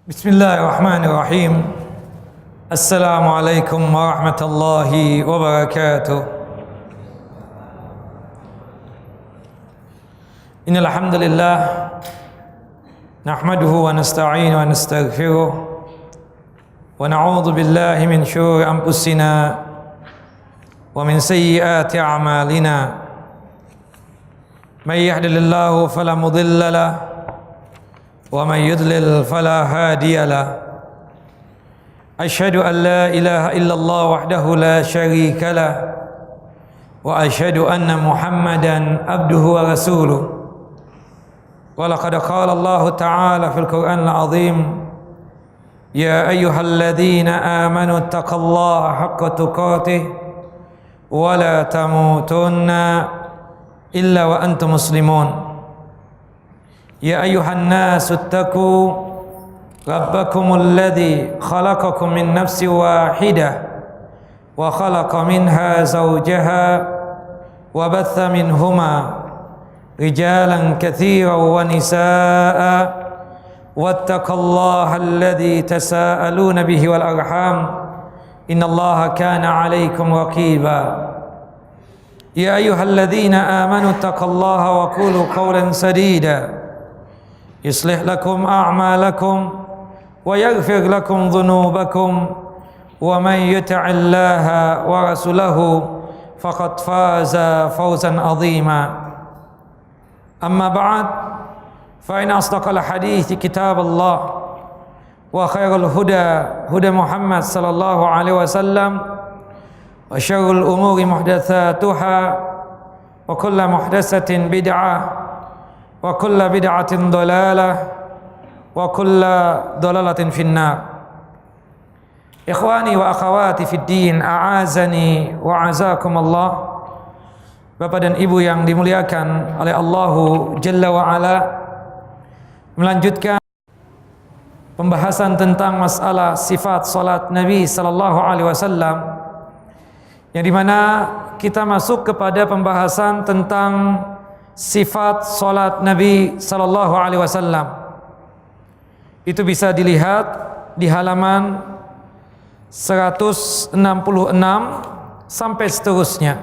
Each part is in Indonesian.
Bismillahirrahmanirrahim. Assalamualaikum warahmatullahi wabarakatuh. Innal hamdalillah nahmaduhu wa nasta'inu wa nastaghfiruh wa na'udzu billahi min syururi anfusina wa min sayyiati a'malina. May yahdihillahu fala mudilla lahu wa may yudlil fala hadiya lahu. Asyhadu an la ilaha illallah wahdahu la syarika lah wa asyhadu anna Muhammadan abduhu wa rasuluh. Wa laqad qala Allah ta'ala fil Qur'anil 'azim, ya ayyuhalladzina amanu taqullaha haqqa tuqatih wa la tamutunna illa wa antum muslimun. Ya ayyuhan nasu ittaqu rabbakumul ladzi khalaqakum min nafsin wahidah wa khalaqa minha zawjaha wa batha minhuma rijalan katsiran wa nisaa'a wattaqullaha alladzi tasaaluna bihi wal arham innallaha kana 'alaykum raqiba. Ya ayyuhalladzina amanu taqullaha wa qulu qawlan sadida yuslih lakum a'malakum wa yaghfir lakum dhunubakum wa man yuti'illaha wa rasulahu faqad faza fawzan 'azima. Amma ba'd, fa in asdaqal hadithi kitabullah wa khairul huda huda Muhammad sallallahu alaihi wasallam wa syarrul umuri muhdatsatuha wa kullu muhdatsatin bid'ah wa kullu bid'atin dhalalah wa kullu dhalalatin finnar. Ikhwani wa akhawati fid din, a'azani wa azakumullah. Bapak dan Ibu yang dimuliakan oleh Allahu Jalla wa Ala, melanjutkan pembahasan tentang masalah sifat salat Nabi sallallahu alaihi wasallam, yang dimana kita masuk kepada pembahasan tentang sifat salat Nabi sallallahu alaihi wasallam. Itu bisa dilihat di halaman 166 sampai seterusnya.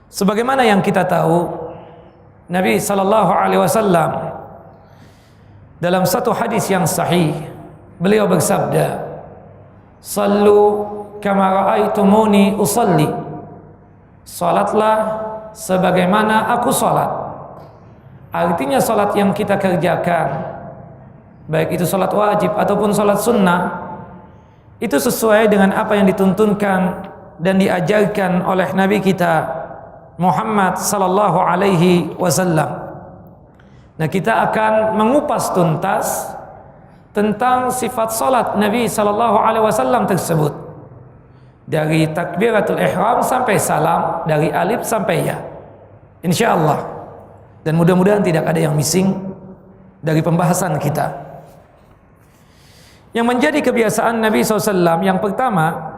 Sebagaimana yang kita tahu, Nabi sallallahu alaihi wasallam dalam satu hadis yang sahih, beliau bersabda, "Sallu kama ra'aitumuni usalli." Salatlah sebagaimana aku salat. Artinya salat yang kita kerjakan, baik itu salat wajib ataupun salat sunnah, itu sesuai dengan apa yang dituntunkan dan diajarkan oleh Nabi kita Muhammad sallallahu alaihi wasallam. Nah, kita akan mengupas tuntas tentang sifat salat Nabi sallallahu alaihi wasallam tersebut, dari takbiratul ihram sampai salam, dari alif sampai ya, insyaallah. Dan mudah-mudahan tidak ada yang missing dari pembahasan kita. Yang menjadi kebiasaan Nabi SAW, yang pertama,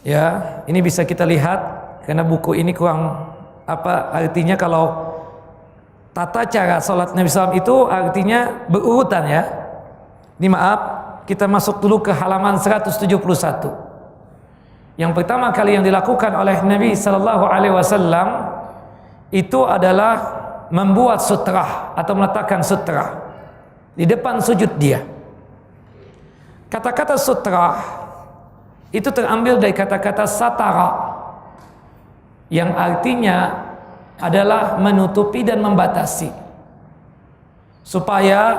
ya, ini bisa kita lihat karena buku ini kurang apa artinya, kalau tata cara salat Nabi SAW itu artinya berurutan, ya. Ini maaf, kita masuk dulu ke halaman 171. Yang pertama kali yang dilakukan oleh Nabi sallallahu alaihi wasallam itu adalah membuat sutrah atau meletakkan sutrah di depan sujud dia. Kata-kata sutrah itu terambil dari kata-kata satara, yang artinya adalah menutupi dan membatasi, supaya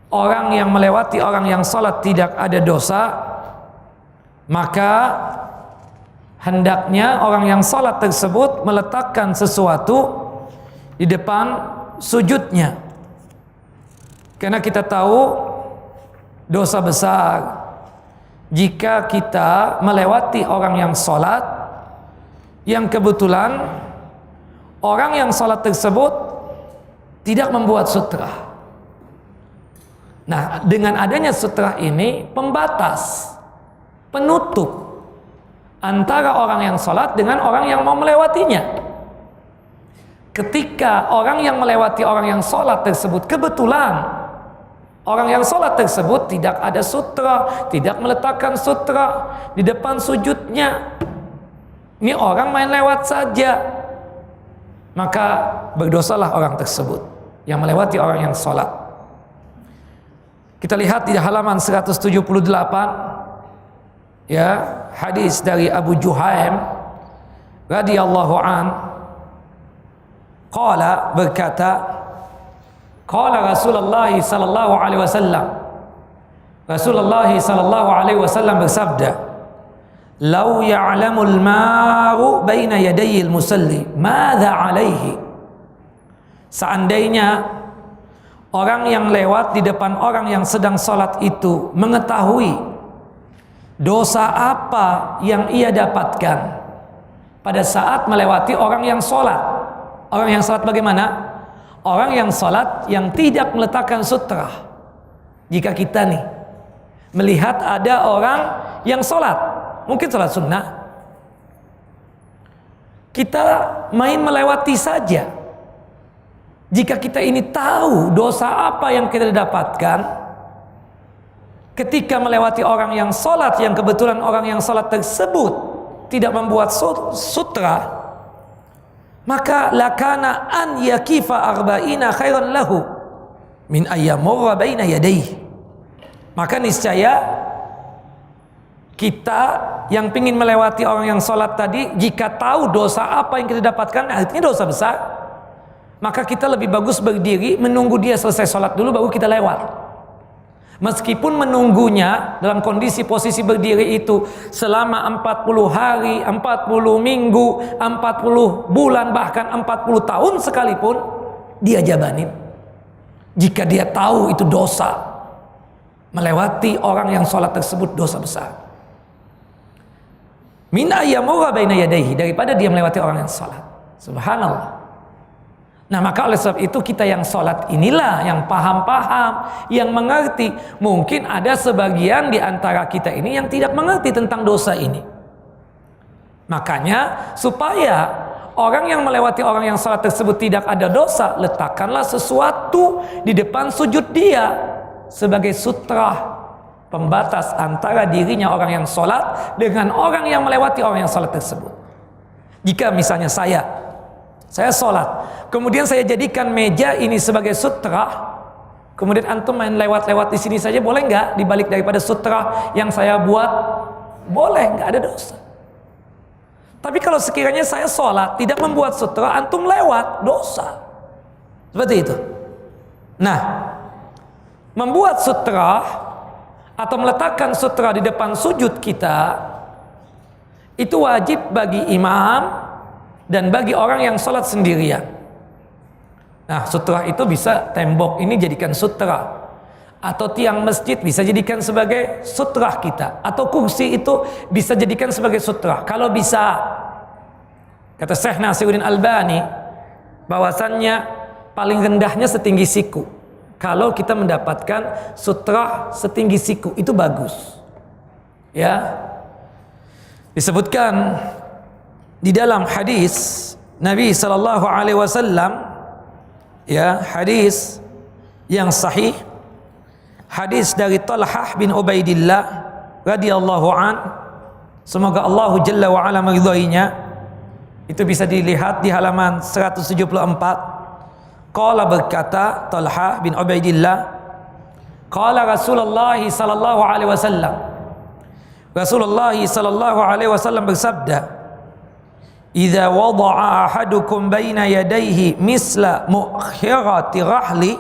orang yang melewati, orang yang salat tidak ada dosa. Maka hendaknya orang yang salat tersebut meletakkan sesuatu di depan sujudnya, karena kita tahu dosa besar jika kita melewati orang yang salat, yang kebetulan orang yang salat tersebut tidak membuat sutrah. Nah, dengan adanya sutrah ini pembatas, penutup antara orang yang salat dengan orang yang mau melewatinya. Ketika orang yang melewati orang yang salat tersebut kebetulan Orang yang sholat tersebut tidak ada sutra, tidak meletakkan sutra di depan sujudnya. Ini orang main lewat saja. Maka berdosalah orang tersebut yang melewati orang yang sholat. Kita lihat di halaman 178, ya, hadis dari Abu Juhaim radhiyallahu an, qala, berkata, qala Rasulullah sallallahu alaihi wasallam, Rasulullah sallallahu alaihi wasallam bersabda, "Lau ya'lamul maru baina yadayil musalli, madza alaihi?" Seandainya orang yang lewat di depan orang yang sedang salat itu mengetahui dosa apa yang ia dapatkan pada saat melewati orang yang salat. Orang yang salat bagaimana? Orang yang salat yang tidak meletakkan sutra. Jika kita nih melihat ada orang yang salat, mungkin salat sunnah, kita main melewati saja. Jika kita ini tahu dosa apa yang kita dapatkan ketika melewati orang yang salat, yang kebetulan orang yang salat tersebut tidak membuat sutra, maka lakana an yakifa arba'ina khairan lahu min ayyamurra baina yadayhi. Maka niscaya kita yang ingin melewati orang yang sholat tadi, jika tahu dosa apa yang kita dapatkan, artinya dosa besar, maka kita lebih bagus berdiri menunggu dia selesai sholat dulu baru kita lewat. Meskipun menunggunya dalam kondisi posisi berdiri itu selama 40 hari, 40 minggu, 40 bulan, bahkan 40 tahun sekalipun, dia jabanin. Jika dia tahu itu dosa, melewati orang yang sholat tersebut dosa besar. Min ayyamurra baina yadayhi, daripada dia melewati orang yang sholat. Subhanallah. Nah, maka oleh sebab itu kita yang sholat inilah yang paham-paham, yang mengerti. Mungkin ada sebagian di antara kita ini yang tidak mengerti tentang dosa ini. Makanya supaya orang yang melewati orang yang sholat tersebut tidak ada dosa, letakkanlah sesuatu di depan sujud dia sebagai sutra pembatas antara dirinya orang yang sholat dengan orang yang melewati orang yang sholat tersebut. Jika misalnya saya sholat, kemudian saya jadikan meja ini sebagai sutra, kemudian antum main lewat-lewat di sini saja, boleh nggak? Dibalik daripada sutra yang saya buat, boleh, nggak ada dosa. Tapi kalau sekiranya saya sholat tidak membuat sutra, antum lewat, dosa. Seperti itu. Nah, membuat sutra atau meletakkan sutra di depan sujud kita itu wajib bagi imam dan bagi orang yang sholat sendirian. Nah, sutra itu bisa tembok ini jadikan sutra, atau tiang masjid bisa jadikan sebagai sutra kita, atau kursi itu bisa jadikan sebagai sutra. Kalau bisa, kata Syekh Nasiruddin Albani, bahwasannya paling rendahnya setinggi siku. Kalau kita mendapatkan sutra setinggi siku itu bagus. Ya, disebutkan di dalam hadis Nabi sallallahu alaihi wasallam, ya, hadis yang sahih, hadis dari Talhah bin Ubaidillah radhiyallahu an, semoga Allah jalla wa ala meridhoinya. Itu bisa dilihat di halaman 174. Qala, berkata Talhah bin Ubaidillah, qala Rasulullah sallallahu alaihi wasallam, Rasulullah sallallahu alaihi wasallam bersabda, "Idza wada'a ahadukum baina yadayhi misla mu'khirati rahli,"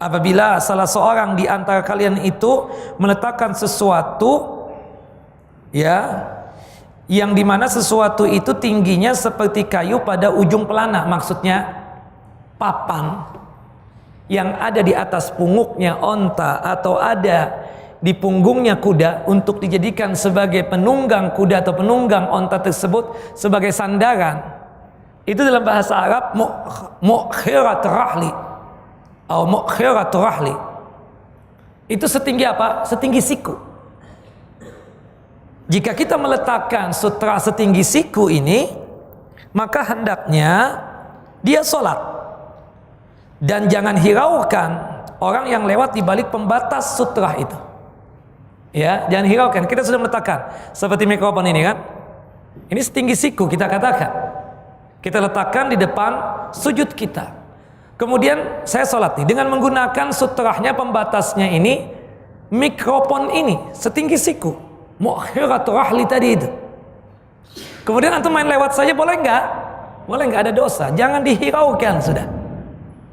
apabila salah seorang di antara kalian itu meletakkan sesuatu, ya, yang dimana sesuatu itu tingginya seperti kayu pada ujung pelana, maksudnya papan yang ada di atas punguknya onta atau ada di punggungnya kuda untuk dijadikan sebagai penunggang kuda atau penunggang onta tersebut sebagai sandaran. Itu dalam bahasa Arab mu'khirat rahli atau mu'khirat rahli. Itu setinggi apa? Setinggi siku. Jika kita meletakkan sutra setinggi siku ini, maka hendaknya dia sholat Dan jangan hiraukan orang yang lewat di balik pembatas sutrah itu. Ya, jangan hiraukan. Kita sudah meletakkan seperti mikrofon ini kan. Ini setinggi siku kita katakan. Kita letakkan di depan sujud kita. Kemudian saya sholat nih dengan menggunakan sutrahnya, pembatasnya ini, mikrofon ini setinggi siku. Mu'akhiratul rahli tadi itu. Kemudian antum main lewat saja boleh enggak? Boleh enggak, ada dosa. Jangan dihiraukan sudah.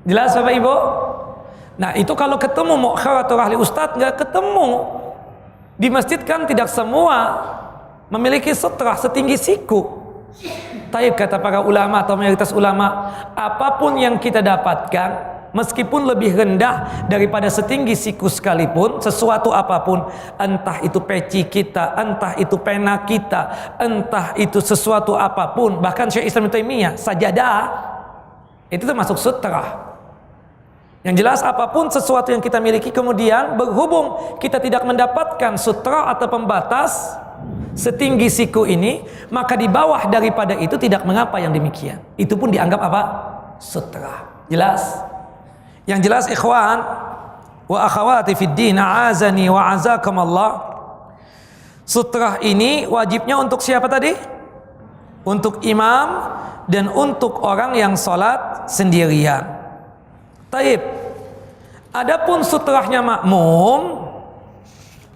Jelas Bapak Ibu? Nah, itu kalau ketemu mu'akhiratul rahli ustadz enggak ketemu. Di masjid kan tidak semua memiliki sutrah setinggi siku. Taib kata para ulama atau mayoritas ulama, apapun yang kita dapatkan, meskipun lebih rendah daripada setinggi siku sekalipun, sesuatu apapun, entah itu peci kita, entah itu pena kita, entah itu sesuatu apapun, bahkan Syekh Islam Ibnu Taimiyah, sajadah, itu termasuk sutrah. Yang jelas apapun sesuatu yang kita miliki, kemudian berhubung kita tidak mendapatkan sutra atau pembatas setinggi siku ini, maka di bawah daripada itu tidak mengapa yang demikian. Itu pun dianggap apa? Sutra. Jelas? Yang jelas ikhwan wa akhawati fid din, a'azani wa azakumullah. Sutra ini wajibnya untuk siapa tadi? Untuk imam dan untuk orang yang sholat sendirian. Taib. Adapun sutrahnya makmum,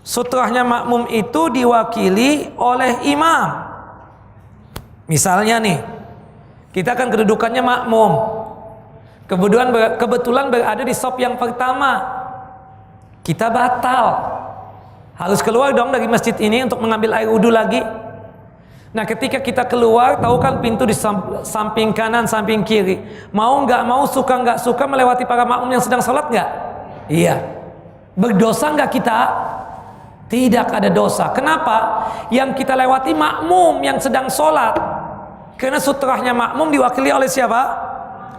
sutrahnya makmum itu diwakili oleh imam. Misalnya nih, kita kan kedudukannya makmum. Kebetulan berada di sop yang pertama. Kita batal. Harus keluar dong dari masjid ini untuk mengambil air wudhu lagi. Nah, ketika kita keluar, tahu kan pintu di samping kanan, samping kiri. Mau nggak mau, suka nggak suka melewati para makmum yang sedang sholat nggak? Iya. Berdosa nggak kita? Tidak ada dosa. Kenapa? Yang kita lewati makmum yang sedang sholat. Karena sutrahnya makmum diwakili oleh siapa?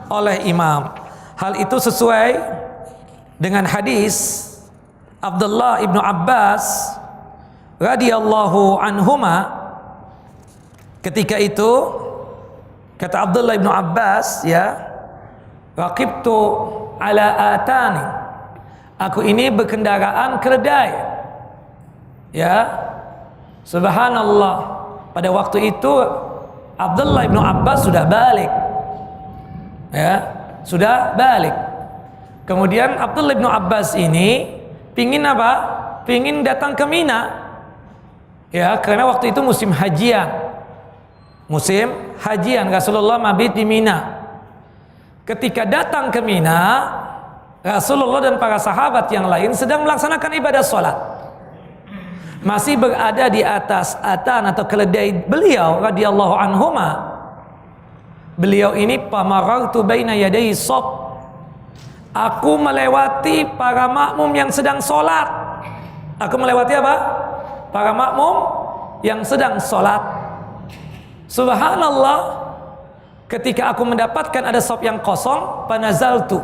Oleh imam. Hal itu sesuai dengan hadis Abdullah ibnu Abbas radhiyallahu anhuma. Ketika itu kata Abdullah ibnu Abbas, ya, raqibtu ala atani, aku ini berkendaraan keledai, ya, subhanallah. Pada waktu itu Abdullah ibnu Abbas sudah balik, ya, sudah balik. Kemudian Abdullah ibnu Abbas ini pingin apa? Pingin datang ke Mina, ya, karena waktu itu musim hajian. Musim hajian, Rasulullah mabit di Mina. Ketika datang ke Mina, Rasulullah dan para sahabat yang lain sedang melaksanakan ibadah sholat. Masih berada di atas atan atau keledai beliau radhiyallahu anhuma. Beliau ini pamarartu baina yadai shaf. Aku melewati para makmum yang sedang sholat. Aku melewati apa? Para makmum yang sedang sholat. Subhanallah, ketika aku mendapatkan ada sop yang kosong, panazaltu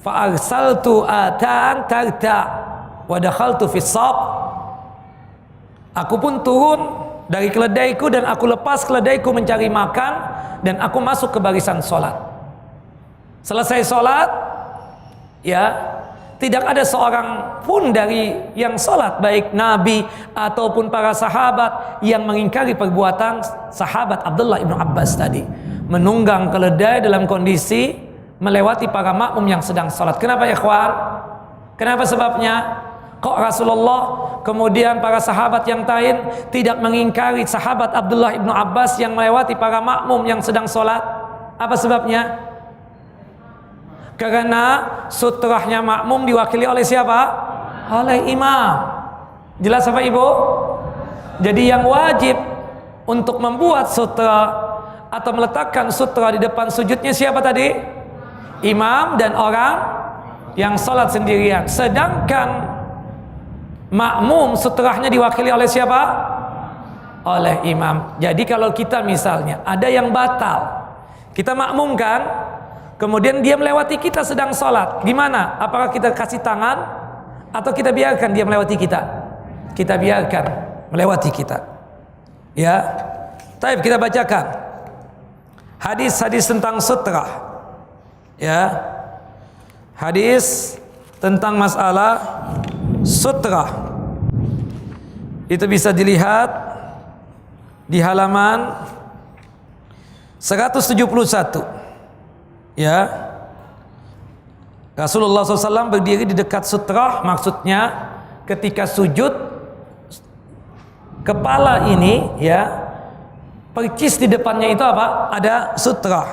fa arsaltu atan tarta wa dakhaltu fi shaf. Aku pun turun dari keledaiku dan aku lepas keledaiku mencari makan dan aku masuk ke barisan sholat. Selesai sholat, ya, tidak ada seorang pun dari yang sholat, baik Nabi ataupun para sahabat, yang mengingkari perbuatan sahabat Abdullah ibnu Abbas tadi, menunggang keledai dalam kondisi melewati para makmum yang sedang sholat. Kenapa ya ikhwan? Kenapa sebabnya? Kok Rasulullah kemudian para sahabat yang lain tidak mengingkari sahabat Abdullah ibnu Abbas yang melewati para makmum yang sedang sholat? Apa sebabnya? Karena sutrahnya makmum diwakili oleh siapa? Oleh imam. Jelas apa Ibu? Jadi yang wajib untuk membuat sutra atau meletakkan sutra di depan sujudnya siapa tadi? Imam dan orang yang sholat sendirian. Sedangkan makmum sutrahnya diwakili oleh siapa? Oleh imam. Jadi kalau kita misalnya ada yang batal, kita makmum kan, kemudian dia melewati kita sedang sholat, gimana? Apakah kita kasih tangan atau kita biarkan dia melewati kita? Kita biarkan melewati kita. Ya, taib, kita bacakan hadis-hadis tentang sutra. Ya, Hadis tentang masalah sutra. Itu bisa dilihat di halaman 171. Ya. Rasulullah SAW berdiri di dekat sutra, maksudnya ketika sujud kepala ini ya, percis di depannya itu apa? Ada sutra.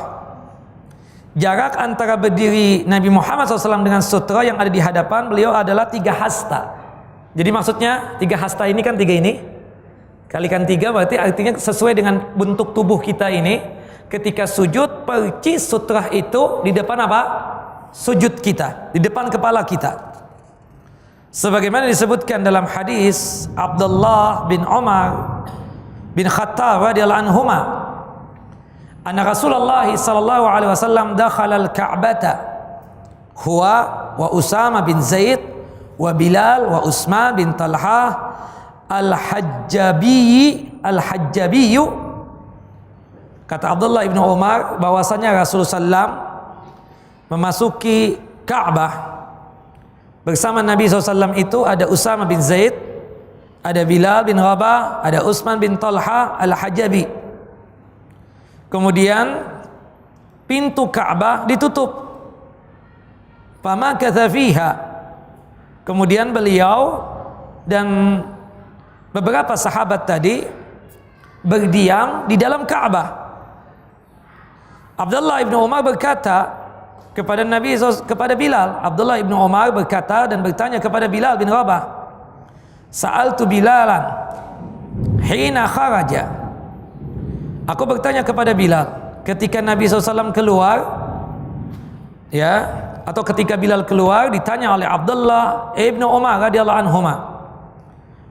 Jarak antara berdiri Nabi Muhammad SAW dengan sutra yang ada di hadapan beliau adalah 3 hasta. Jadi maksudnya 3 hasta ini kan 3 ini kalikan 3 berarti artinya sesuai dengan bentuk tubuh kita ini. Ketika sujud, percis sutra itu di depan apa? Sujud kita, di depan kepala kita. Sebagaimana disebutkan dalam hadis Abdullah bin Umar bin Khattab radhiyallahu anhuma, anna Rasulullah sallallahu alaihi wasallam dakhala al-Ka'bata huwa wa Usama bin Zaid wa Bilal wa Utsman bin Talha al-Hajjabi. Kata Abdullah bin Umar bahwasanya Rasulullah SAW memasuki Ka'bah. Bersama Nabi SAW itu ada Usama bin Zaid, ada Bilal bin Rabah, ada Utsman bin Talha al-Hajjabi. Kemudian pintu Ka'bah ditutup. Famakatha fiha. Kemudian beliau dan beberapa sahabat tadi berdiam di dalam Ka'bah. Abdullah bin Umar berkata kepada kepada Bilal, Abdullah bin Umar berkata dan bertanya kepada Bilal bin Rabah, "Sa'altu Bilalan hina kharaja." Aku bertanya kepada Bilal ketika Nabi SAW keluar, ya, atau ketika Bilal keluar ditanya oleh Abdullah ibn Umar radhiyallahu anhuma,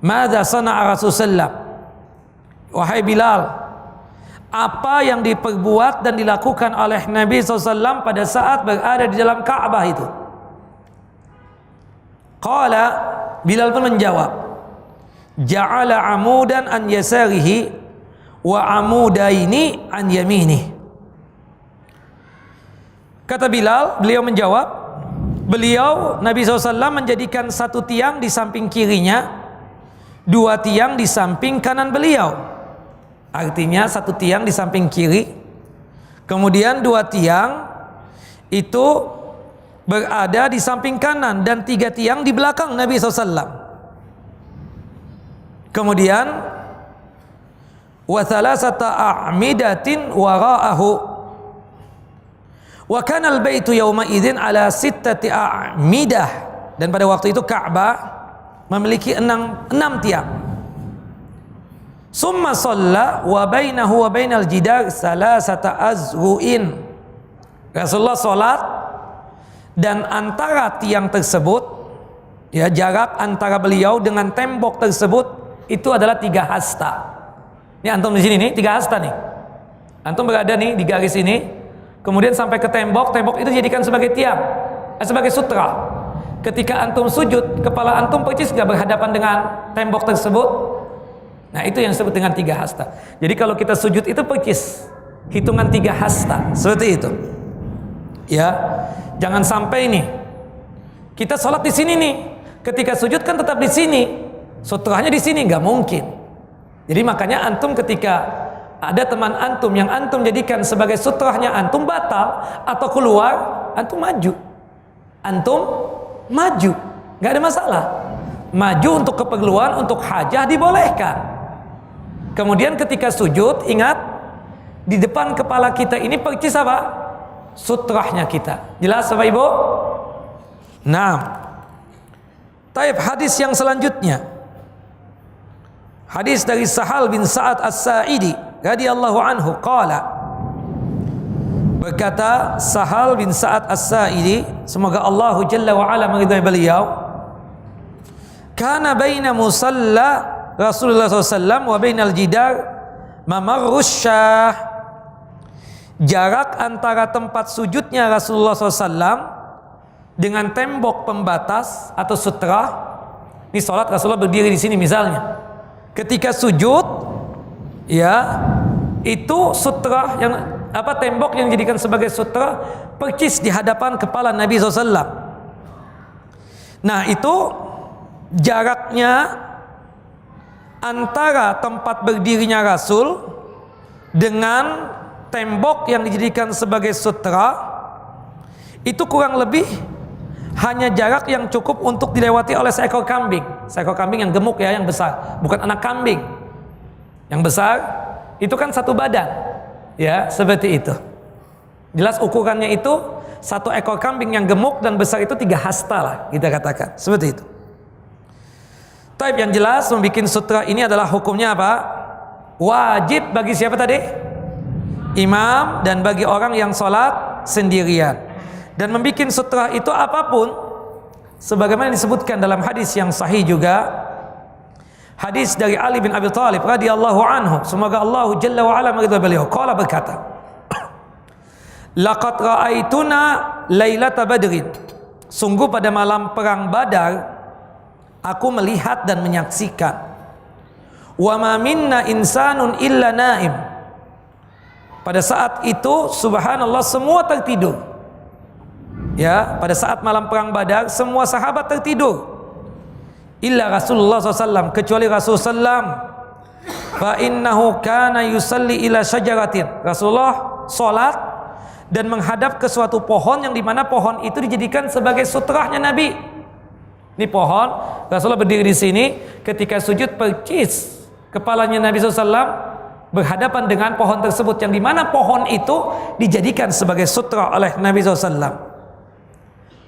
"Madza sana'a Rasulullah?" Wahai Bilal, apa yang diperbuat dan dilakukan oleh Nabi SAW pada saat berada di dalam Ka'bah itu? Qala, Bilal pun menjawab, ja'ala amudan an yasarihi wa amudaini an yaminih. Kata Bilal, beliau menjawab, Nabi SAW menjadikan 1 tiang di samping kirinya, 2 tiang di samping kanan beliau. Artinya 1 tiang di samping kiri, kemudian 2 tiang itu berada di samping kanan, dan 3 tiang di belakang Nabi SAW. Kemudian wa thalathata a'midatin wara'ahu, wa kana al-baitu yawma idzin ala 6 a'midah, dan pada waktu itu Ka'bah memiliki 6 tiang. Summa shalla wa bainahu wa bainal jidar salasata azru'in. Rasulullah salat dan antara tiang tersebut, ya, jarak antara beliau dengan tembok tersebut itu adalah 3 hasta. Ini antum di sini nih 3 hasta nih. Antum berada nih di garis ini, kemudian sampai ke tembok itu dijadikan sebagai tiang, sebagai sutra. Ketika antum sujud, kepala antum percis enggak berhadapan dengan tembok tersebut? Nah, itu yang disebut dengan 3 hasta. Jadi kalau kita sujud itu percis hitungan 3 hasta, seperti itu. Ya, jangan sampai nih kita sholat di sini nih, ketika sujud kan tetap di sini, sutranya di sini, nggak mungkin. Jadi makanya antum ketika ada teman antum yang antum jadikan sebagai sutranya antum batal atau keluar, antum maju, nggak ada masalah. Maju untuk keperluan, untuk hajah dibolehkan. Kemudian ketika sujud, ingat di depan kepala kita ini percis apa? Sutrahnya kita. Jelas Bapak Ibu? Nah, taib hadis yang selanjutnya. Hadis dari Sahal bin Sa'ad As-Sa'idi radhiyallahu anhu qala. Berkata Sahal bin Sa'ad As-Sa'idi, semoga Allah Jalla wa Ala meridai beliau, kana baina musalla Rasulullah SAW wa bainal jidar mamarrus syah. Jarak antara tempat sujudnya Rasulullah SAW dengan tembok pembatas atau sutra. Ini sholat Rasulullah berdiri di sini misalnya. Ketika sujud, ya, itu sutra yang tembok yang dijadikan sebagai sutra percis di hadapan kepala Nabi SAW. Nah, itu jaraknya antara tempat berdirinya Rasul dengan tembok yang dijadikan sebagai sutra itu kurang lebih hanya jarak yang cukup untuk dilewati oleh seekor kambing. Seekor kambing yang gemuk ya, yang besar, bukan anak kambing. Yang besar itu kan satu badan, ya, seperti itu. Jelas ukurannya itu satu ekor kambing yang gemuk dan besar itu 3 hasta lah, kita katakan seperti itu. Taib, yang jelas membuat sutra ini adalah hukumnya apa? Wajib bagi siapa tadi? Imam, dan bagi orang yang sholat sendirian. Dan membuat sutra itu apapun, sebagaimana disebutkan dalam hadis yang sahih juga, hadis dari Ali bin Abi Thalib radhiyallahu anhu, semoga Allah Jalla wa ala meridhai beliau, qala, berkata, laqad ra'aituna lailata badrin, sungguh pada malam perang Badar aku melihat dan menyaksikan, wa ma minna insanun illa naim, pada saat itu subhanallah semua tertidur. Ya, pada saat malam perang Badar semua sahabat tertidur, illa Rasulullah SAW, kecuali Rasulullah SAW, fa innahu kana yusalli ila syajaratin, Rasulullah salat dan menghadap ke suatu pohon yang dimana pohon itu dijadikan sebagai sutrahnya Nabi. Ini pohon, Rasulullah berdiri di sini, ketika sujud percis kepalanya Nabi SAW berhadapan dengan pohon tersebut, yang dimana pohon itu dijadikan sebagai sutra oleh Nabi SAW.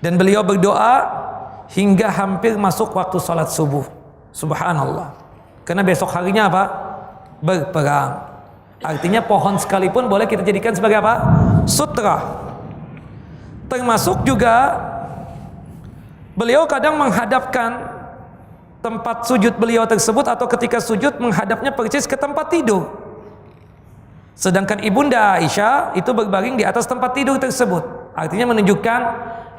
Dan beliau berdoa hingga hampir masuk waktu salat subuh. Subhanallah. Karena besok harinya apa? Berperang. Artinya pohon sekalipun boleh kita jadikan sebagai apa? Sutra. Termasuk juga beliau kadang menghadapkan tempat sujud beliau tersebut, atau ketika sujud menghadapnya persis ke tempat tidur. Sedangkan Ibunda Aisyah itu berbaring di atas tempat tidur tersebut. Artinya menunjukkan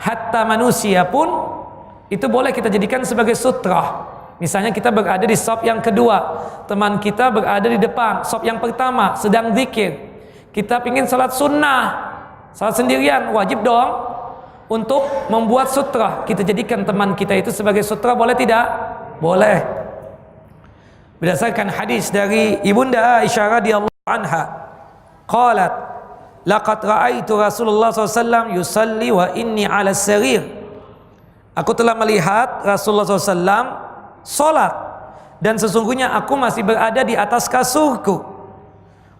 hatta manusia pun itu boleh kita jadikan sebagai sutra. Misalnya kita berada di shop yang kedua, teman kita berada di depan shop yang pertama sedang zikir. Kita ingin salat sunnah, salat sendirian, wajib dong untuk membuat sutra. Kita jadikan teman kita itu sebagai sutra, boleh tidak? Boleh. Berdasarkan hadis dari Ibunda Aisyah radhiyallahu anha, qalat, laqad ra'aitu Rasulullah SAW yusalli wa inni 'ala sarir. Aku telah melihat Rasulullah SAW salat dan sesungguhnya aku masih berada di atas kasurku.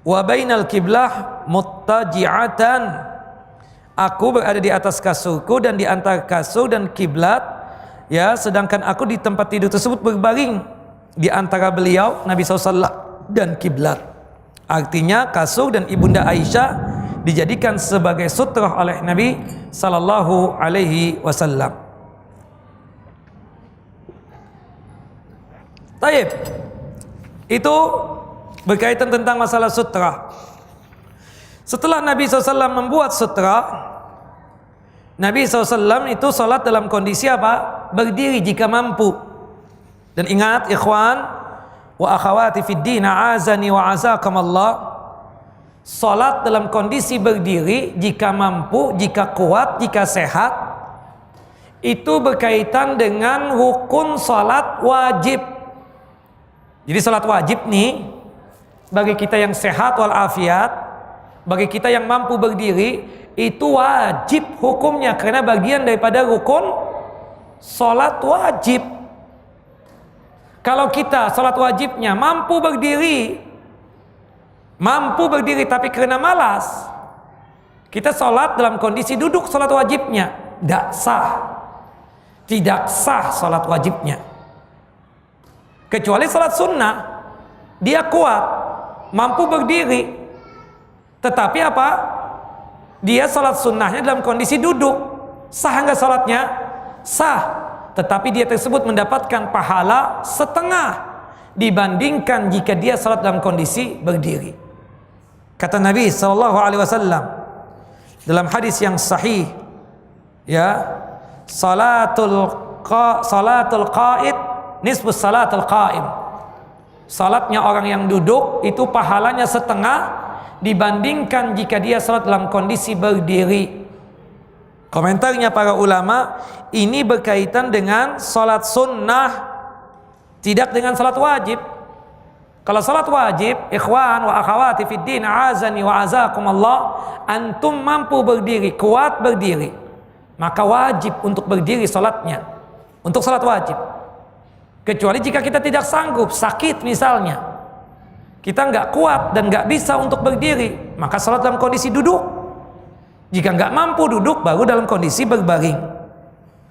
Wa bainal qiblah muttaji'atan. Aku berada di atas kasurku dan di antara kasur dan kiblat, ya, sedangkan aku di tempat tidur tersebut berbaring di antara beliau Nabi SAW dan kiblat. Artinya kasur dan Ibunda Aisyah dijadikan sebagai sutra oleh Nabi sallallahu alaihi wasallam. Taib. Itu berkaitan tentang masalah sutra. Setelah Nabi SAW membuat sutra, Nabi SAW itu salat dalam kondisi apa? Berdiri jika mampu. Dan ingat ikhwan wa akhawati fid din, a'azani wa azakumullah, salat dalam kondisi berdiri jika mampu, jika kuat, jika sehat, itu berkaitan dengan rukun salat wajib. Jadi salat wajib nih bagi kita yang sehat walafiat, bagi kita yang mampu berdiri, itu wajib hukumnya karena bagian daripada rukun salat wajib. Kalau kita salat wajibnya mampu berdiri tapi karena malas, kita salat dalam kondisi duduk, salat wajibnya tidak sah salat wajibnya. Kecuali salat sunnah, dia kuat, mampu berdiri, tetapi apa? Dia salat sunnahnya dalam kondisi duduk, sah nggak salatnya? Sah, tetapi dia tersebut mendapatkan pahala setengah dibandingkan jika dia salat dalam kondisi berdiri. Kata Nabi SAW dalam hadis yang sahih, ya, salatul qa'id nisbus salatul qa'im. Salatnya orang yang duduk itu pahalanya setengah dibandingkan jika dia salat dalam kondisi berdiri. Komentarnya para ulama, ini berkaitan dengan salat sunnah, tidak dengan salat wajib. Kalau salat wajib, ikhwan wa akhawati fid din, azani wa azakumullah, antum mampu berdiri, kuat berdiri, maka wajib untuk berdiri salatnya. Untuk salat wajib. Kecuali jika kita tidak sanggup, sakit misalnya, kita nggak kuat dan nggak bisa untuk berdiri, maka salat dalam kondisi duduk. Jika nggak mampu duduk, baru dalam kondisi berbaring.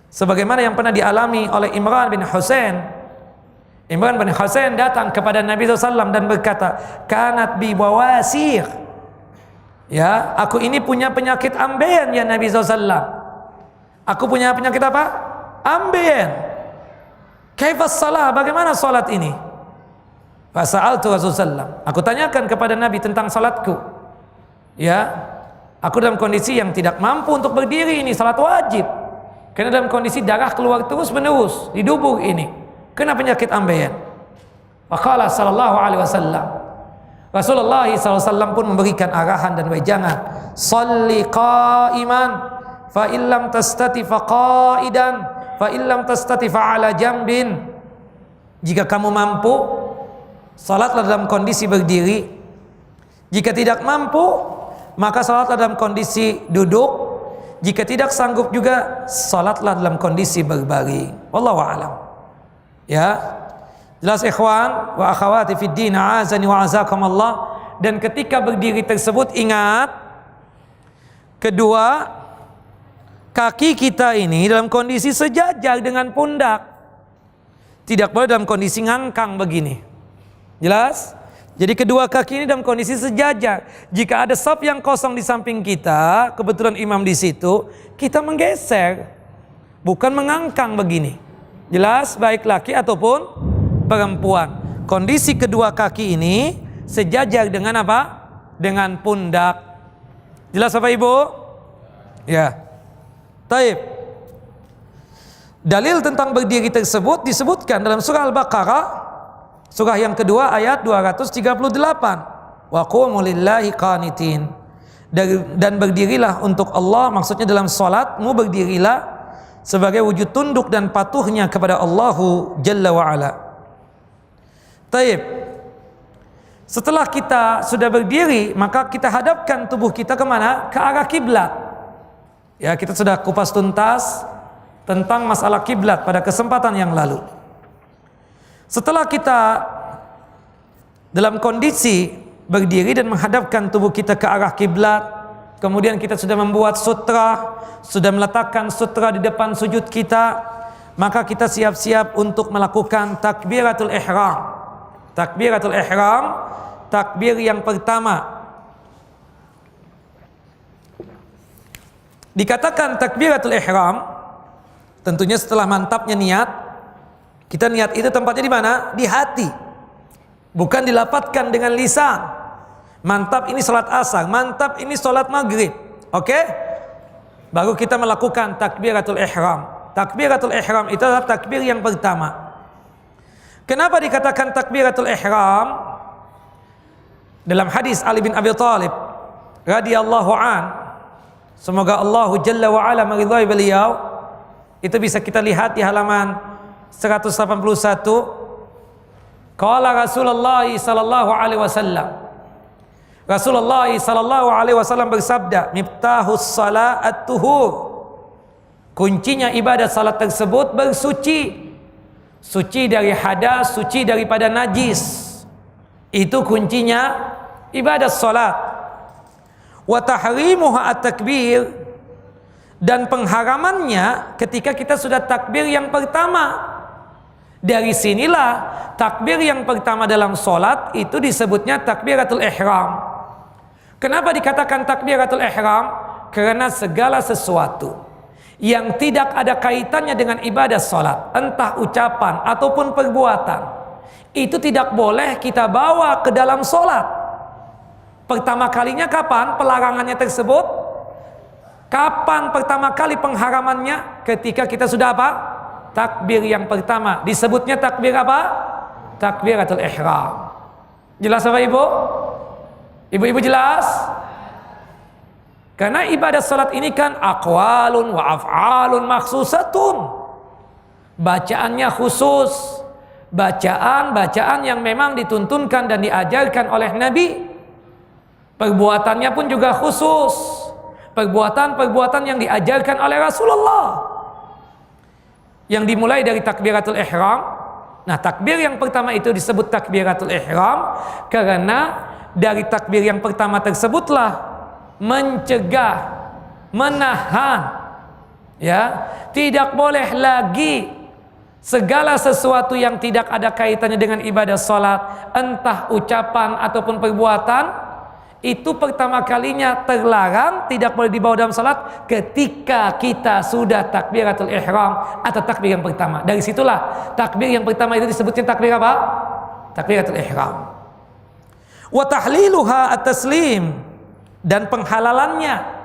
Sebagaimana yang pernah dialami oleh Imran bin Husain. Imran bin Husain datang kepada Nabi SAW dan berkata, kanat bi bawasir. Ya, aku ini punya penyakit ambeien ya Nabi SAW. Aku punya penyakit apa? Ambeien. Kaifas salah? Bagaimana salat ini? Fasa'altu Rasulullah. Aku tanyakan kepada Nabi tentang salatku. Ya, aku dalam kondisi yang tidak mampu untuk berdiri, ini salat wajib. Karena dalam kondisi darah keluar terus menerus di dubur ini. Kena penyakit ambeien. Faqala sallallahu alaihi wasallam. Rasulullah SAW pun memberikan arahan dan wejangan. Shalli qa'iman fa illam tastati fa qa'idan fa illam tastati fa ala jambin. Jika kamu mampu, salatlah dalam kondisi berdiri. Jika tidak mampu, maka salatlah dalam kondisi duduk. Jika tidak sanggup juga, salatlah dalam kondisi berbaring. Wallahu a'lam. Ya, jelas ikhwan wa akhawati fid din, azani wa azakumullah. Dan ketika berdiri tersebut, ingat, kedua kaki kita ini dalam kondisi sejajar dengan pundak, tidak boleh dalam kondisi ngangkang begini. Jelas? Jadi kedua kaki ini dalam kondisi sejajar. Jika ada saf yang kosong di samping kita, kebetulan imam di situ, kita menggeser, bukan mengangkang begini. Jelas, baik laki ataupun perempuan. Kondisi kedua kaki ini sejajar dengan apa? Dengan pundak. Jelas apa Ibu? Ya. Taib. Dalil tentang berdiri tersebut disebutkan dalam surah Al-Baqarah, surah yang kedua ayat 238. Wa qumu lillahi qanitin. Dan berdirilah untuk Allah, maksudnya dalam salatmu berdirilah sebagai wujud tunduk dan patuhnya kepada Allahu Jalla wa'ala. Taib. Setelah kita sudah berdiri, maka kita hadapkan tubuh kita kemana? Ke arah kiblat. Ya, kita sudah kupas tuntas tentang masalah kiblat pada kesempatan yang lalu. Setelah kita dalam kondisi berdiri dan menghadapkan tubuh kita ke arah kiblat, kemudian kita sudah membuat sutra, sudah meletakkan sutra di depan sujud kita, maka kita siap-siap untuk melakukan takbiratul ihram. Takbiratul ihram, takbir yang pertama. Dikatakan takbiratul ihram, tentunya setelah mantapnya niat. Kita niat itu tempatnya di mana? Di hati. Bukan dilapatkan dengan lisan. Mantap ini salat asar, mantap ini salat maghrib. Oke? Baru kita melakukan takbiratul ihram. Takbiratul ihram itu adalah takbir yang pertama. Kenapa dikatakan takbiratul ihram? Dalam hadis Ali bin Abi Thalib radhiyallahu an, semoga Allah Jalla wa ala meridhai beliau, itu bisa kita lihat di halaman 181. Qala Rasulullah sallallahu alaihi wasallam. Rasulullah sallallahu alaihi wasallam bersabda, "Miftahus salat tuhur." Kuncinya ibadah salat tersebut bersuci. Suci dari hadas, suci daripada najis. Itu kuncinya ibadah salat. Wa tahrimuha at-takbir, dan pengharamannya ketika kita sudah takbir yang pertama. Dari sinilah takbir yang pertama dalam salat itu disebutnya takbiratul ihram. Kenapa dikatakan takbiratul ihram? Karena segala sesuatu yang tidak ada kaitannya dengan ibadah salat, entah ucapan ataupun perbuatan, itu tidak boleh kita bawa ke dalam salat. Pertama kalinya kapan pelarangannya tersebut? Kapan pertama kali pengharamannya? Ketika kita sudah apa? Takbir yang pertama. Disebutnya takbir apa? Takbiratul ihram. Jelas apa Ibu? Ibu-ibu jelas? Karena ibadah salat ini kan aqwalun wa af'alun makhsusatun. Bacaannya khusus, bacaan yang memang dituntunkan dan diajarkan oleh Nabi. Perbuatannya pun juga khusus, perbuatan yang diajarkan oleh Rasulullah, yang dimulai dari takbiratul ihram. Nah, takbir yang pertama itu disebut takbiratul ihram karena dari takbir yang pertama tersebutlah mencegah, menahan, ya, tidak boleh lagi segala sesuatu yang tidak ada kaitannya dengan ibadah salat, entah ucapan ataupun perbuatan, itu pertama kalinya terlarang, tidak boleh dibawa dalam salat ketika kita sudah takbiratul ihram atau takbir yang pertama. Dari situlah takbir yang pertama itu disebutnya takbir apa? Takbiratul ihram. Wa tahliluha at-taslim, dan penghalalannya.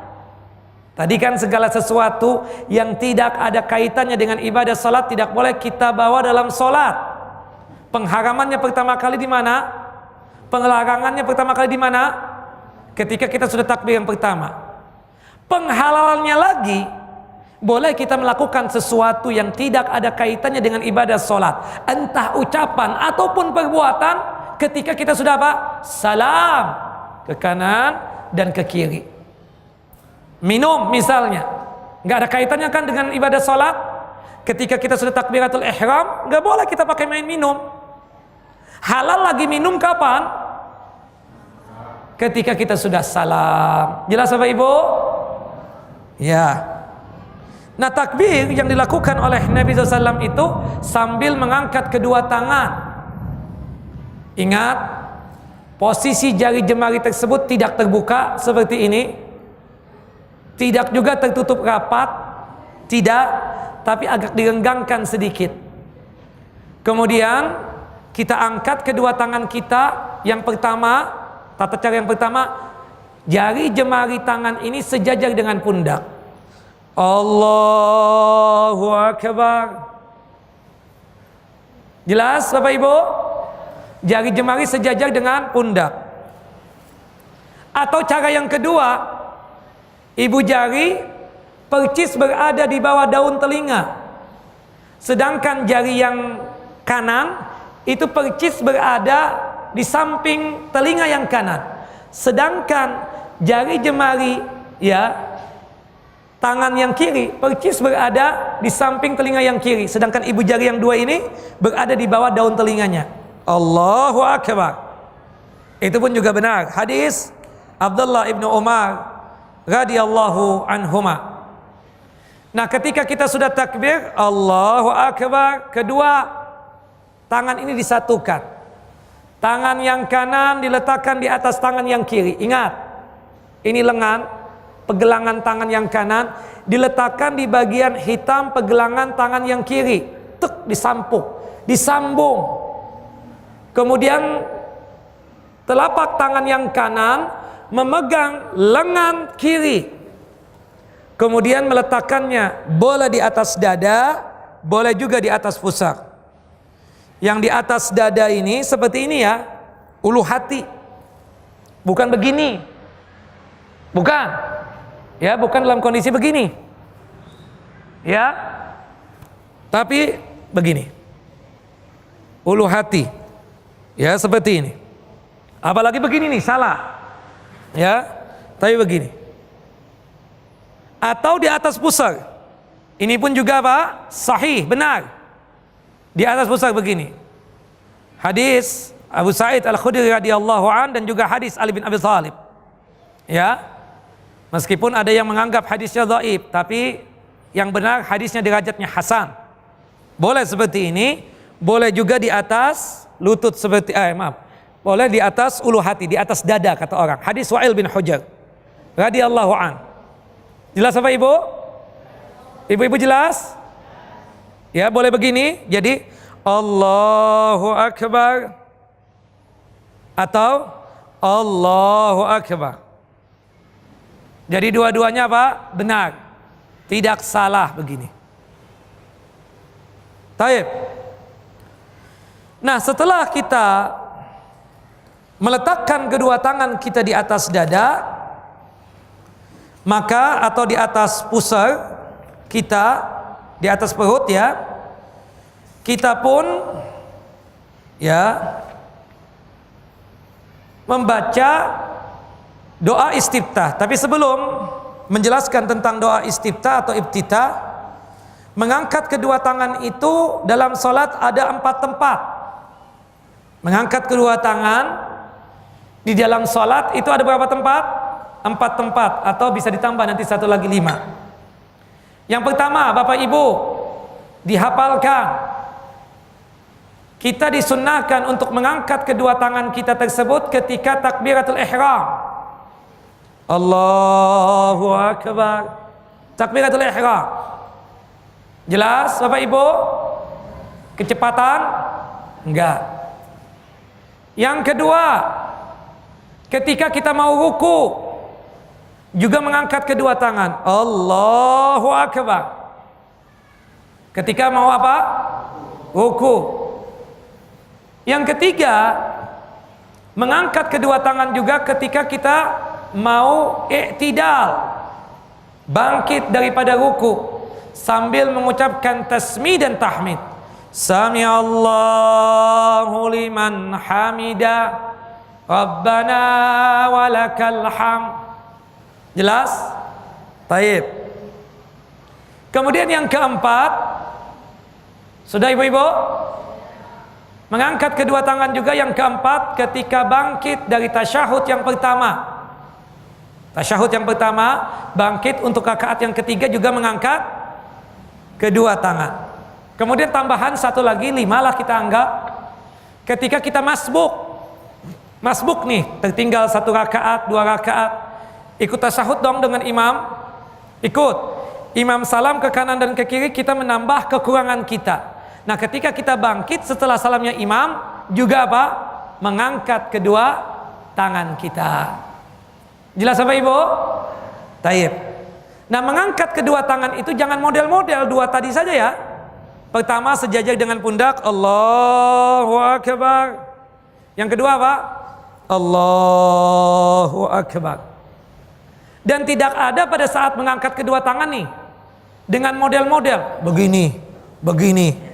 Tadi kan segala sesuatu yang tidak ada kaitannya dengan ibadah salat tidak boleh kita bawa dalam salat. Pengharamannya pertama kali di mana? Pengelarangannya pertama kali di mana? Ketika kita sudah takbir yang pertama. Penghalalannya lagi, boleh kita melakukan sesuatu yang tidak ada kaitannya dengan ibadah salat, entah ucapan ataupun perbuatan, ketika kita sudah apa? Salam ke kanan dan ke kiri. Minum misalnya, nggak ada kaitannya kan dengan ibadah salat. Ketika kita sudah takbiratul ihram, nggak boleh kita pakai main minum. Halal lagi minum kapan? Ketika kita sudah salam. Jelas Bapak Ibu? Ya. Nah, takbir yang dilakukan oleh Nabi SAW itu sambil mengangkat kedua tangan. Ingat, posisi jari jemari tersebut tidak terbuka seperti ini, tidak juga tertutup rapat, tidak, tapi agak direnggangkan sedikit. Kemudian kita angkat kedua tangan kita. Yang pertama, tata cara yang pertama, jari jemari tangan ini sejajar dengan pundak. Allahu Akbar. Jelas Bapak Ibu? Jari jemari sejajar dengan pundak. Atau cara yang kedua, ibu jari percis berada di bawah daun telinga, sedangkan jari yang kanan itu percis berada di samping telinga yang kanan. Sedangkan jari jemari, ya, tangan yang kiri percis berada di samping telinga yang kiri, sedangkan ibu jari yang dua ini berada di bawah daun telinganya. Allahu Akbar. Itu pun juga benar. Hadis Abdullah ibnu Umar radhiyallahu anhuma. Nah, ketika kita sudah takbir Allahu Akbar, kedua tangan ini disatukan. Tangan yang kanan diletakkan di atas tangan yang kiri. Ingat, ini lengan, pegelangan tangan yang kanan diletakkan di bagian hitam pegelangan tangan yang kiri. Tek, disambung. Kemudian telapak tangan yang kanan memegang lengan kiri. Kemudian meletakkannya boleh di atas dada, boleh juga di atas pusar. Yang di atas dada ini seperti ini ya, ulu hati. Bukan begini. Bukan. Ya, bukan dalam kondisi begini. Ya. Tapi begini. Ulu hati. Ya, seperti ini. Apalagi begini nih, salah. Ya, tapi begini. Atau di atas pusar. Ini pun juga apa? Sahih, benar. Di atas pusar begini. Hadis Abu Sa'id Al-Khudri radhiyallahu an dan juga hadis Ali bin Abi Thalib. Ya. Meskipun ada yang menganggap hadisnya dhaif, tapi yang benar hadisnya derajatnya hasan. Boleh seperti ini, boleh juga di atas lutut seperti boleh di atas ulu hati, di atas dada kata orang. Hadis Wa'il bin Hujr radhiyallahu an. Jelas apa Ibu? Ibu-ibu jelas? Ya, boleh begini. Jadi Allahu Akbar atau Allahu Akbar. Jadi dua-duanya apa? Benar. Tidak salah begini. Taib. Nah, setelah kita meletakkan kedua tangan kita di atas dada, maka atau di atas pusar kita, di atas perut ya, kita pun ya membaca doa istiftah. Tapi sebelum menjelaskan tentang doa istiftah atau iftitah, mengangkat kedua tangan itu dalam salat ada 4 tempat. Mengangkat kedua tangan di dalam salat itu ada berapa tempat? 4 tempat, atau bisa ditambah nanti satu lagi 5. Yang pertama, Bapak Ibu, dihafalkan. Kita disunnahkan untuk mengangkat kedua tangan kita tersebut ketika takbiratul ihram. Allahu Akbar. Takbiratul ihram. Jelas Bapak Ibu? Kecepatan? Enggak. Yang kedua, ketika kita mau ruku, juga mengangkat kedua tangan. Allahu Akbar. Ketika mau apa? Ruku. Yang ketiga, mengangkat kedua tangan juga ketika kita mau i'tidal, bangkit daripada ruku sambil mengucapkan tasmih dan tahmid. Sami Allahu liman hamida, Rabbana walakal hamd. Jelas? Baik. Kemudian yang keempat, sudah ibu-ibu? Mengangkat kedua tangan juga yang keempat ketika bangkit dari tasyahud yang pertama. Tasyahud yang pertama, bangkit untuk rakaat yang ketiga juga mengangkat kedua tangan. Kemudian tambahan satu lagi, 5 lah kita anggap. Ketika kita masbuk nih, tertinggal 1 rakaat, 2 rakaat, ikut tasyahud dong dengan imam. Ikut. Imam salam ke kanan dan ke kiri, kita menambah kekurangan kita. Nah, ketika kita bangkit setelah salamnya imam, juga apa? Mengangkat kedua tangan kita. Jelas apa Ibu? Taib. Nah, mengangkat kedua tangan itu jangan model-model 2 tadi saja ya. Pertama sejajar dengan pundak, Allahu Akbar. Yang kedua apa? Allahu Akbar. Dan tidak ada pada saat mengangkat kedua tangan nih dengan model-model begini, begini.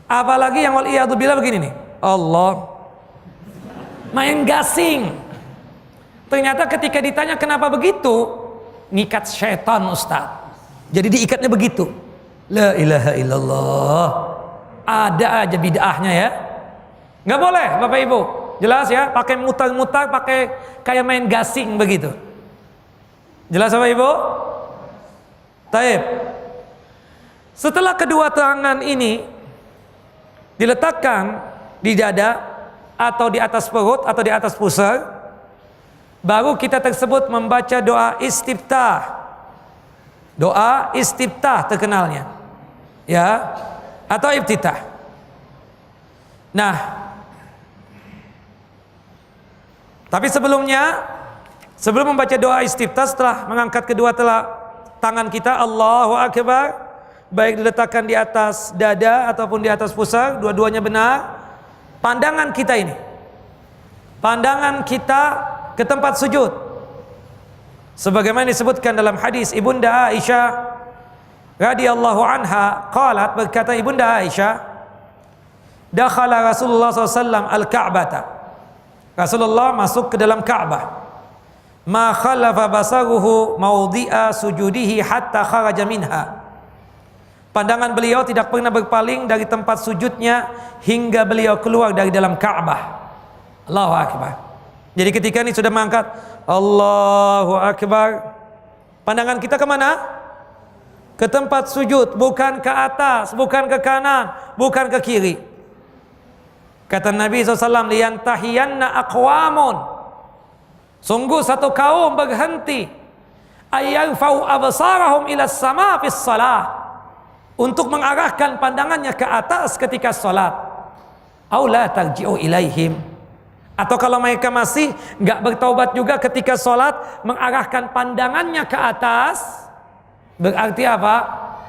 Apalagi yang waliyadzubillah begini nih, Allah, main gasing. Ternyata ketika ditanya kenapa begitu, ngikat syaitan Ustaz. Jadi diikatnya begitu. La ilaha illallah. Ada aja bid'ahnya ya. Nggak boleh Bapak Ibu. Jelas ya, pakai mutar-mutar, pakai kayak main gasing begitu. Jelas Bapak Ibu? Taib. Setelah kedua tangan ini diletakkan di dada atau di atas perut atau di atas pusar, baru kita tersebut membaca doa istiftah. Doa istiftah terkenalnya, ya, atau iftitah. Nah, tapi sebelum membaca doa istiftah, setelah mengangkat kedua tangan kita, Allahu Akbar, baik diletakkan di atas dada ataupun di atas pusar, dua-duanya benar. Pandangan kita ini, pandangan kita ke tempat sujud, sebagaimana disebutkan dalam hadis Ibunda Aisyah radhiyallahu anha, qalat, berkata Ibunda Aisyah, dakhala Rasulullah SAW al-Ka'bata, Rasulullah masuk ke dalam Ka'bah, ma khalafa basaruhu mawdi'a sujudihi hatta kharaja minha. Pandangan beliau tidak pernah berpaling dari tempat sujudnya hingga beliau keluar dari dalam Ka'bah. Allahu Akbar. Jadi ketika ini sudah mengangkat Allahu Akbar, pandangan kita kemana? Ke tempat sujud, bukan ke atas, bukan ke kanan, bukan ke kiri. Kata Nabi SAW, liyantahiyanna aqwamun, sungguh satu kaum berhenti, ayyarfau absarahum ila sama fis salah, untuk mengarahkan pandangannya ke atas ketika sholat. Aula tarji'u ilaihim, atau kalau mereka masih nggak bertaubat juga ketika sholat, mengarahkan pandangannya ke atas, berarti apa?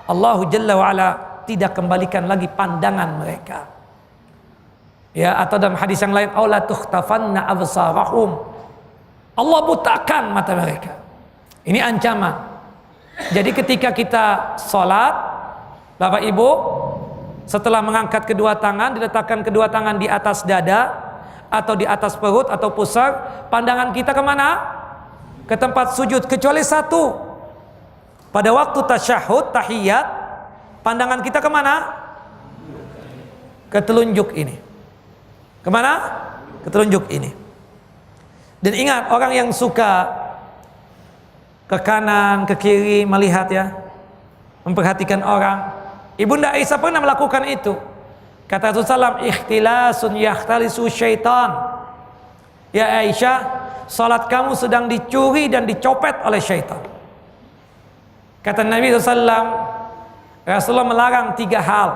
Allahu Jalla wa'ala tidak kembalikan lagi pandangan mereka. Ya, atau dalam hadis yang lain, aula tukhtafanna absarahum, Allah butakan mata mereka. Ini ancaman. Jadi ketika kita sholat, Bapak Ibu, setelah mengangkat kedua tangan, diletakkan kedua tangan di atas dada atau di atas perut atau pusar, pandangan kita kemana? Ke tempat sujud, kecuali satu. Pada waktu tasyahud, tahiyat, pandangan kita kemana? Ke telunjuk ini. Kemana? Ke telunjuk ini. Dan ingat, orang yang suka ke kanan, ke kiri, melihat ya, memperhatikan orang. Ibunda Aisyah pernah melakukan itu. Kata Rasulullah SAW, ikhtilasun yakhtalisu syaitan. Ya Aisyah, salat kamu sedang dicuri dan dicopet oleh syaitan. Kata Nabi SAW, Rasulullah melarang 3 hal.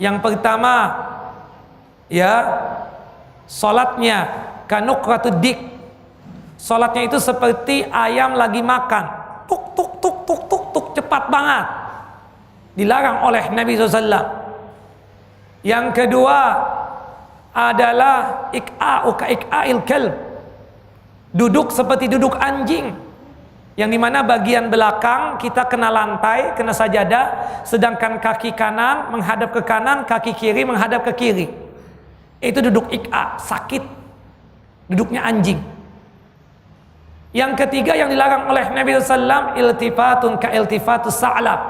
Yang pertama, ya, salatnya kanukratud dik. Salatnya itu seperti ayam lagi makan, tuk tuk tuk tuk tuk tuk, cepat banget. Dilarang oleh Nabi SAW. Yang kedua adalah ik'a'u ka ik'a'il kalb, duduk seperti duduk anjing, yang dimana bagian belakang kita kena lantai, kena sajadah, sedangkan kaki kanan menghadap ke kanan, kaki kiri menghadap ke kiri. Itu duduk ik'a, sakit, duduknya anjing. Yang ketiga yang dilarang oleh Nabi SAW, iltifatun ka iltifatus sa'lab,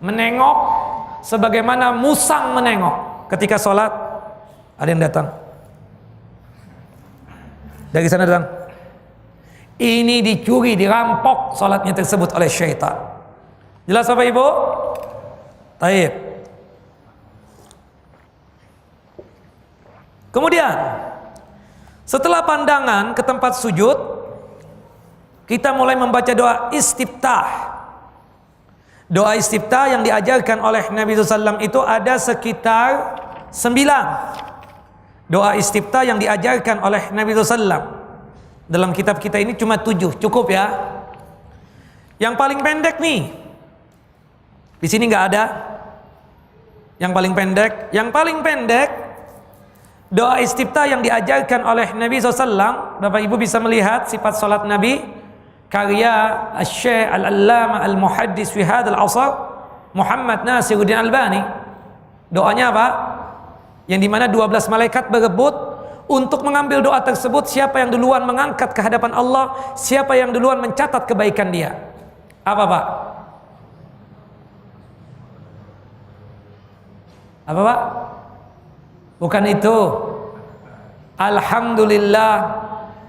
menengok sebagaimana musang menengok ketika sholat. Ada yang datang dari sana, datang. Ini dicuri, dirampok sholatnya tersebut oleh syaitan. Jelas Bapak Ibu? Taib. Kemudian setelah pandangan ke tempat sujud, kita mulai membaca doa istiftah. Doa istiftah yang diajarkan oleh Nabi SAW itu ada sekitar 9. Doa istiftah yang diajarkan oleh Nabi SAW. Dalam kitab kita ini cuma 7, cukup ya. Yang paling pendek nih, di sini nggak ada. Yang paling pendek doa istiftah yang diajarkan oleh Nabi SAW. Bapak Ibu bisa melihat sifat salat Nabi, karya Asy-Syaikh Al-Allamah Al-Muhaddis fi hadzal asr, Muhammad Nasiruddin Albani. Doanya apa? Yang dimana 12 malaikat berebut untuk mengambil doa tersebut. Siapa yang duluan mengangkat ke hadapan Allah, siapa yang duluan mencatat kebaikan dia. Apa Pak? Apa Pak? Bukan itu. Alhamdulillah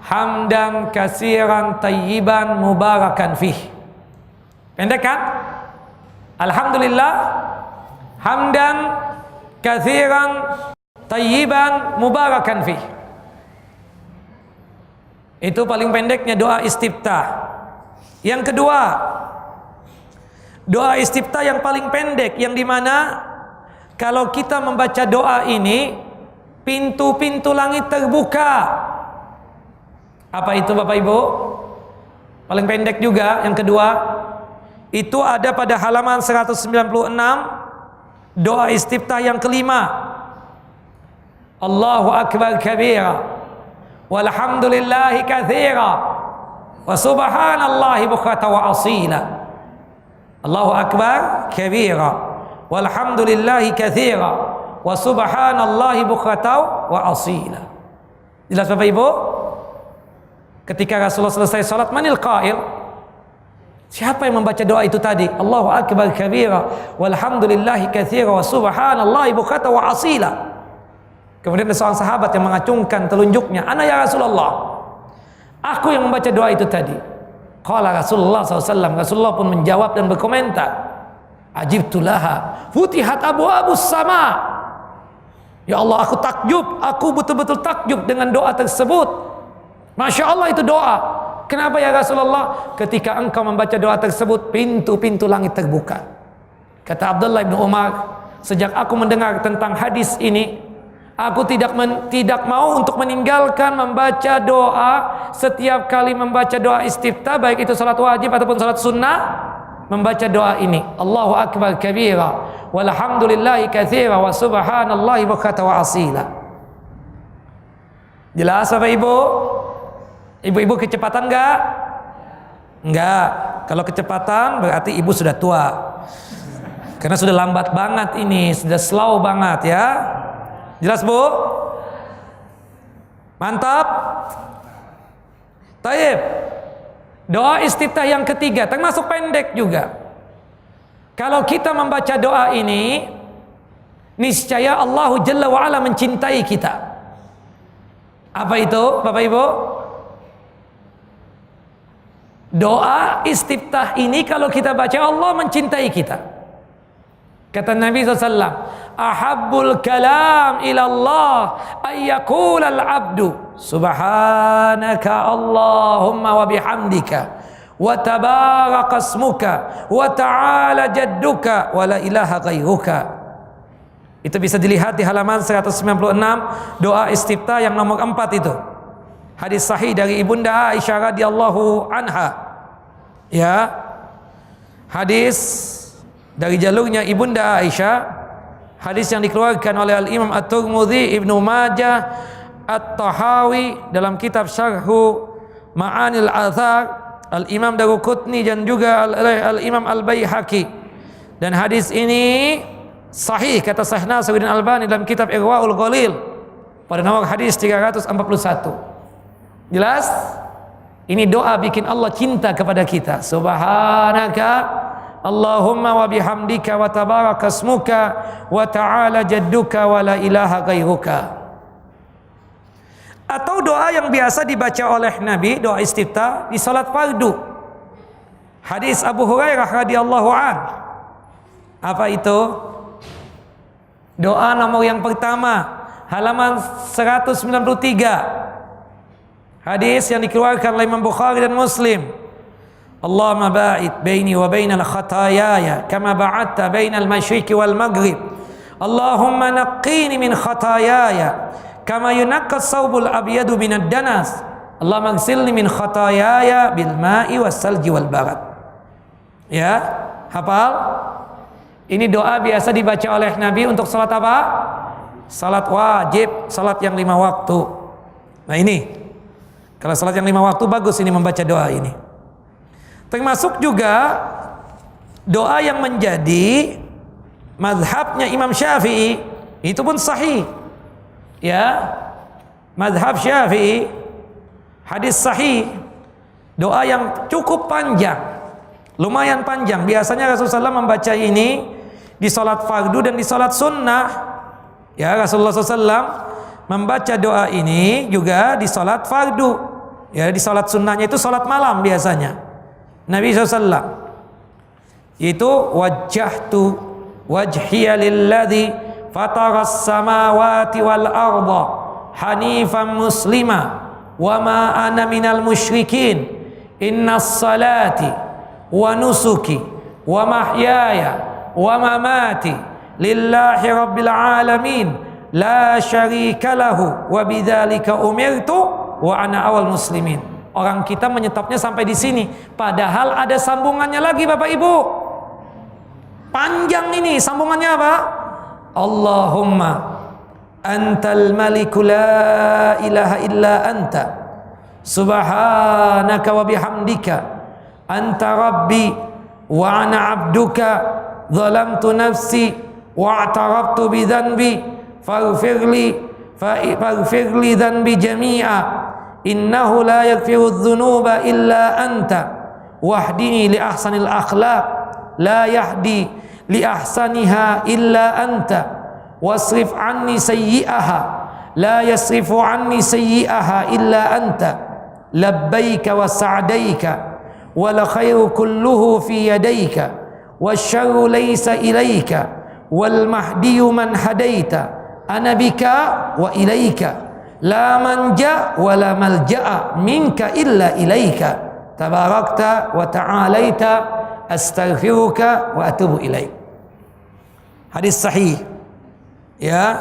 hamdan katsiran tayyiban mubarakan fih. Pendek kan? Alhamdulillah hamdan katsiran tayyiban mubarakan fih. Itu paling pendeknya doa istiftah. Yang kedua, doa istiftah yang paling pendek, yang dimana kalau kita membaca doa ini, pintu-pintu langit terbuka. Apa itu Bapak Ibu? Paling pendek juga. Yang kedua, itu ada pada halaman 196, doa istiftah yang kelima. Allahu akbar kabira, walhamdulillahi katsira, wa subhanallahi bukratan wa asila. Allahu akbar kabira, walhamdulillahi katsira, wa subhanallahi bukratan wa asila. Jelas Bapak Ibu? Ketika Rasulullah selesai salat, manil qail? Siapa yang membaca doa itu tadi? Allahu akbar kabira, walhamdulillahi katsira, wa subhanallahi bukratan wa asila. Kemudian ada seorang sahabat yang mengacungkan telunjuknya, ana ya Rasulullah, aku yang membaca doa itu tadi. Qala Rasulullah SAW, Rasulullah pun menjawab dan berkomentar, ajibtulaha futihat abwabus sama. Ya Allah, aku takjub, aku betul-betul takjub dengan doa tersebut. Masya Allah, itu doa. Kenapa ya Rasulullah? Ketika engkau membaca doa tersebut, pintu-pintu langit terbuka. Kata Abdullah bin Umar, sejak aku mendengar tentang hadis ini, aku tidak mau untuk meninggalkan membaca doa. Setiap kali membaca doa istiftah, baik itu salat wajib ataupun salat sunnah, membaca doa ini, Allahu akbar kabira, walhamdulillahi katsira, wa subhanallahi bukratan wa asila. Jelas Bapak Ibu? Ibu-ibu kecepatan enggak? Enggak. Kalau kecepatan berarti ibu sudah tua. Karena sudah lambat banget ini, sudah slow banget ya. Jelas Bu? Mantap. Taib. Doa istiftah yang ketiga termasuk pendek juga. Kalau kita membaca doa ini, niscaya Allah Jalla wa Ala mencintai kita. Apa itu Bapak Ibu? Doa istiftah ini kalau kita baca Allah mencintai kita. Kata Nabi SAW, ahabbul kalam ilallah ayyaqulal abdu subhanaka Allahumma wa bihamdika wa tabarakasmuka wa ta'ala jadduka wa la ilaha ghairuka. Itu bisa dilihat di halaman 196 doa istiftah yang nomor 4 itu. Hadis sahih dari Ibunda Aisyah radhiyallahu anha. Ya. Hadis dari jalurnya Ibunda Aisyah, hadis yang dikeluarkan oleh Al-Imam At-Tirmidzi, Ibnu Majah, At-Tahawi dalam kitab Syarhu Ma'anil Athar, Al-Imam Daruqutni dan juga Al-Imam Al-Baihaqi. Dan hadis ini sahih kata Syekh Nasiruddin Albani dalam kitab Irwaul Ghalil pada nomor hadis 341. Jelas? Ini doa bikin Allah cinta kepada kita. Subhanaka Allahumma wa bihamdika wa tabarakasmuka wa ta'ala jadduka wa la ilaha ghairuka. Atau doa yang biasa dibaca oleh Nabi, doa istiftah di salat fardu. Hadis Abu Hurairah radhiyallahu an. Apa itu? Doa nomor yang pertama, halaman 193. Hadis yang dikeluarkan oleh Imam Bukhari dan Muslim. Allahumma ba'id baini wa bainal khataayaya kama ba'adta bainal masyriqi wal maghrib. Allahumma naqqini min khataayaya kama yunaqqa as-sawbul abyadu minad danas. Allahumma ighsilni min khataayaya bil ma'i was salji wal barad. Ya, hafal? Ini doa biasa dibaca oleh Nabi untuk salat apa? Salat wajib, salat yang 5 waktu. Nah ini, kalau salat yang 5 waktu bagus ini membaca doa ini. Termasuk juga doa yang menjadi mazhabnya Imam Syafi'i, itu pun sahih. Ya, mazhab Syafi'i, hadis sahih, doa yang cukup panjang, lumayan panjang. Biasanya Rasulullah SAW membaca ini di salat fardu dan di salat sunnah. Ya, Rasulullah SAW membaca doa ini juga di salat fardu. Ya, di salat sunnahnya itu salat malam biasanya. Nabi SAW itu wajjahtu wajhiya lilladzi fataras samawati wal arda hanifan muslima wa ma ana minal musyrikin innas salati wa nusuki wa mahyaya wa mamati lillahi rabbil alamin la syarika lahu wa bidzalika umirtu wa ana awal muslimin. Orang kita menyetopnya sampai di sini, padahal ada sambungannya lagi Bapak Ibu. Panjang ini sambungannya apa? Allahumma antal maliku la ilaha illa anta subhanaka wa bihamdika anta rabbi wa ana abduka zalamtu nafsi wa a'taraftu bi dhanbi faghfirli dhanbi jami'a innahu la yaghfiru dhunuba illa anta wahdini li ahsanil akhlaq la yahdi li ahsaniha illa anta wasrif anni sayyi'aha la yasrifu anni sayyi'aha illa anta labbaika wa sa'daika wal khairu kulluhu fi yadayka wasyarru laysa ilayka wal mahdiyu man hadaita ana bika wa ilayka la manja wa la malja'a minka illa ilaika tabarakta wa ta'alaita astaghfiruka wa atubu ilaik. Hadis sahih. Ya,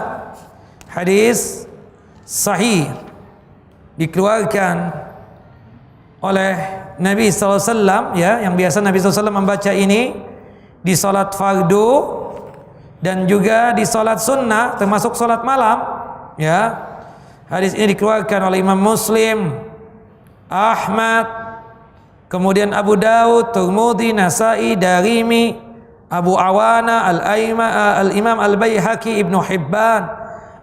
hadis sahih dikeluarkan oleh Nabi SAW, ya, yang biasa Nabi SAW membaca ini di salat fardu dan juga di salat sunnah termasuk salat malam. Ya, hadis ini dikeluarkan oleh Imam Muslim, Ahmad, kemudian Abu Daud, Tirmidzi, Nasa'i, Darimi, Abu Awana, Al-Imam Al-Baihaqi, Ibnu Hibban,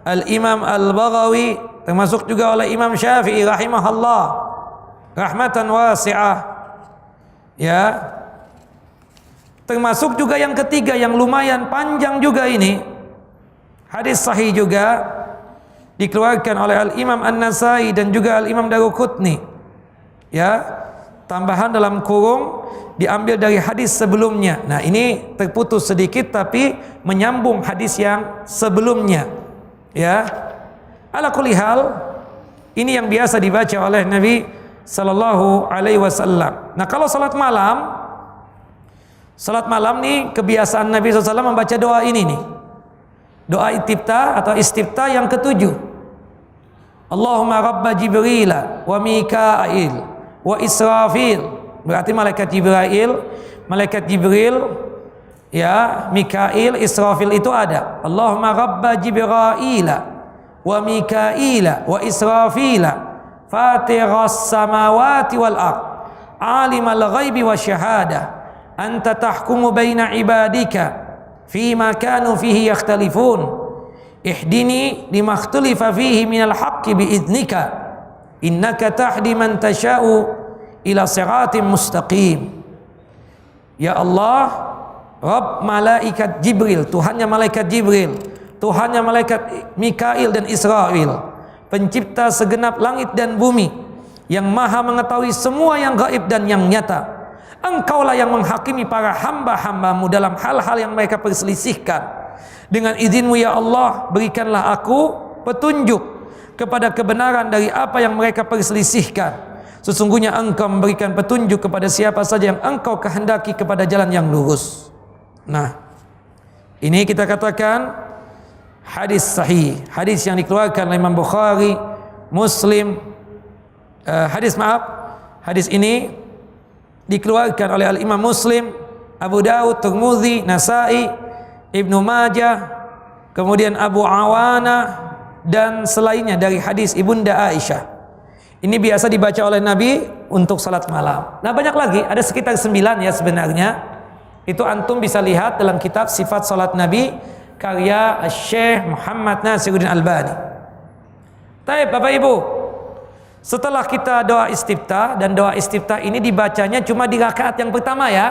Al-Imam Al-Baghawi, termasuk juga oleh Imam Syafi'i rahimahullah rahmatan wasi'ah. Ya. Termasuk juga yang ketiga yang lumayan panjang juga ini. Hadis sahih juga dikeluarkan oleh Al-Imam An-Nasai dan juga Al-Imam Daruqutni. Ya, tambahan dalam kurung diambil dari hadis sebelumnya. Nah, ini terputus sedikit tapi menyambung hadis yang sebelumnya. Ya. Ala kulli hal, ini yang biasa dibaca oleh Nabi sallallahu alaihi wasallam. Nah, kalau salat malam nih kebiasaan Nabi SAW membaca doa ini nih. Doa istiftah atau istiftah yang ketujuh. Allahumma rabba Jibril wa Mikail wa Israfil. Berarti malaikat Jibril, ya, Mikail, Israfil itu ada. Allahumma rabba Jibril wa Mikail wa Israfil fatiras samawati wal ard alimal ghaibi wasyahadah anta tahkumu baina ibadika fima kanu fihi yakhtalifun ihdini lima ikhtalafa fihi minal haqqi biidnika innaka tahdi man tasha'u ila siratim mustaqim. Ya Allah, Rabb malaikat Jibril, Tuhannya malaikat Jibril, Tuhannya malaikat Mikail dan Israfil, pencipta segenap langit dan bumi, yang maha mengetahui semua yang gaib dan yang nyata. Engkaulah yang menghakimi para hamba-hambamu dalam hal-hal yang mereka perselisihkan. Dengan izinmu ya Allah, berikanlah aku petunjuk kepada kebenaran dari apa yang mereka perselisihkan. Sesungguhnya engkau memberikan petunjuk kepada siapa saja yang engkau kehendaki kepada jalan yang lurus. Nah, ini kita katakan hadis sahih, hadis yang dikeluarkan oleh Imam Bukhari, Muslim. Hadis ini dikeluarkan oleh Al-Imam Muslim, Abu Daud, Tirmidzi, Nasa'i, Ibnu Majah, kemudian Abu Awana dan selainnya dari hadis Ibunda Aisyah. Ini biasa dibaca oleh Nabi untuk salat malam. Nah, banyak lagi, ada sekitar 9 ya sebenarnya. Itu antum bisa lihat dalam kitab Sifat Salat Nabi karya Syekh Muhammad Nasiruddin Albani. Baik, Bapak Ibu, setelah kita doa istiftah, dan doa istiftah ini dibacanya cuma di rakaat yang pertama ya.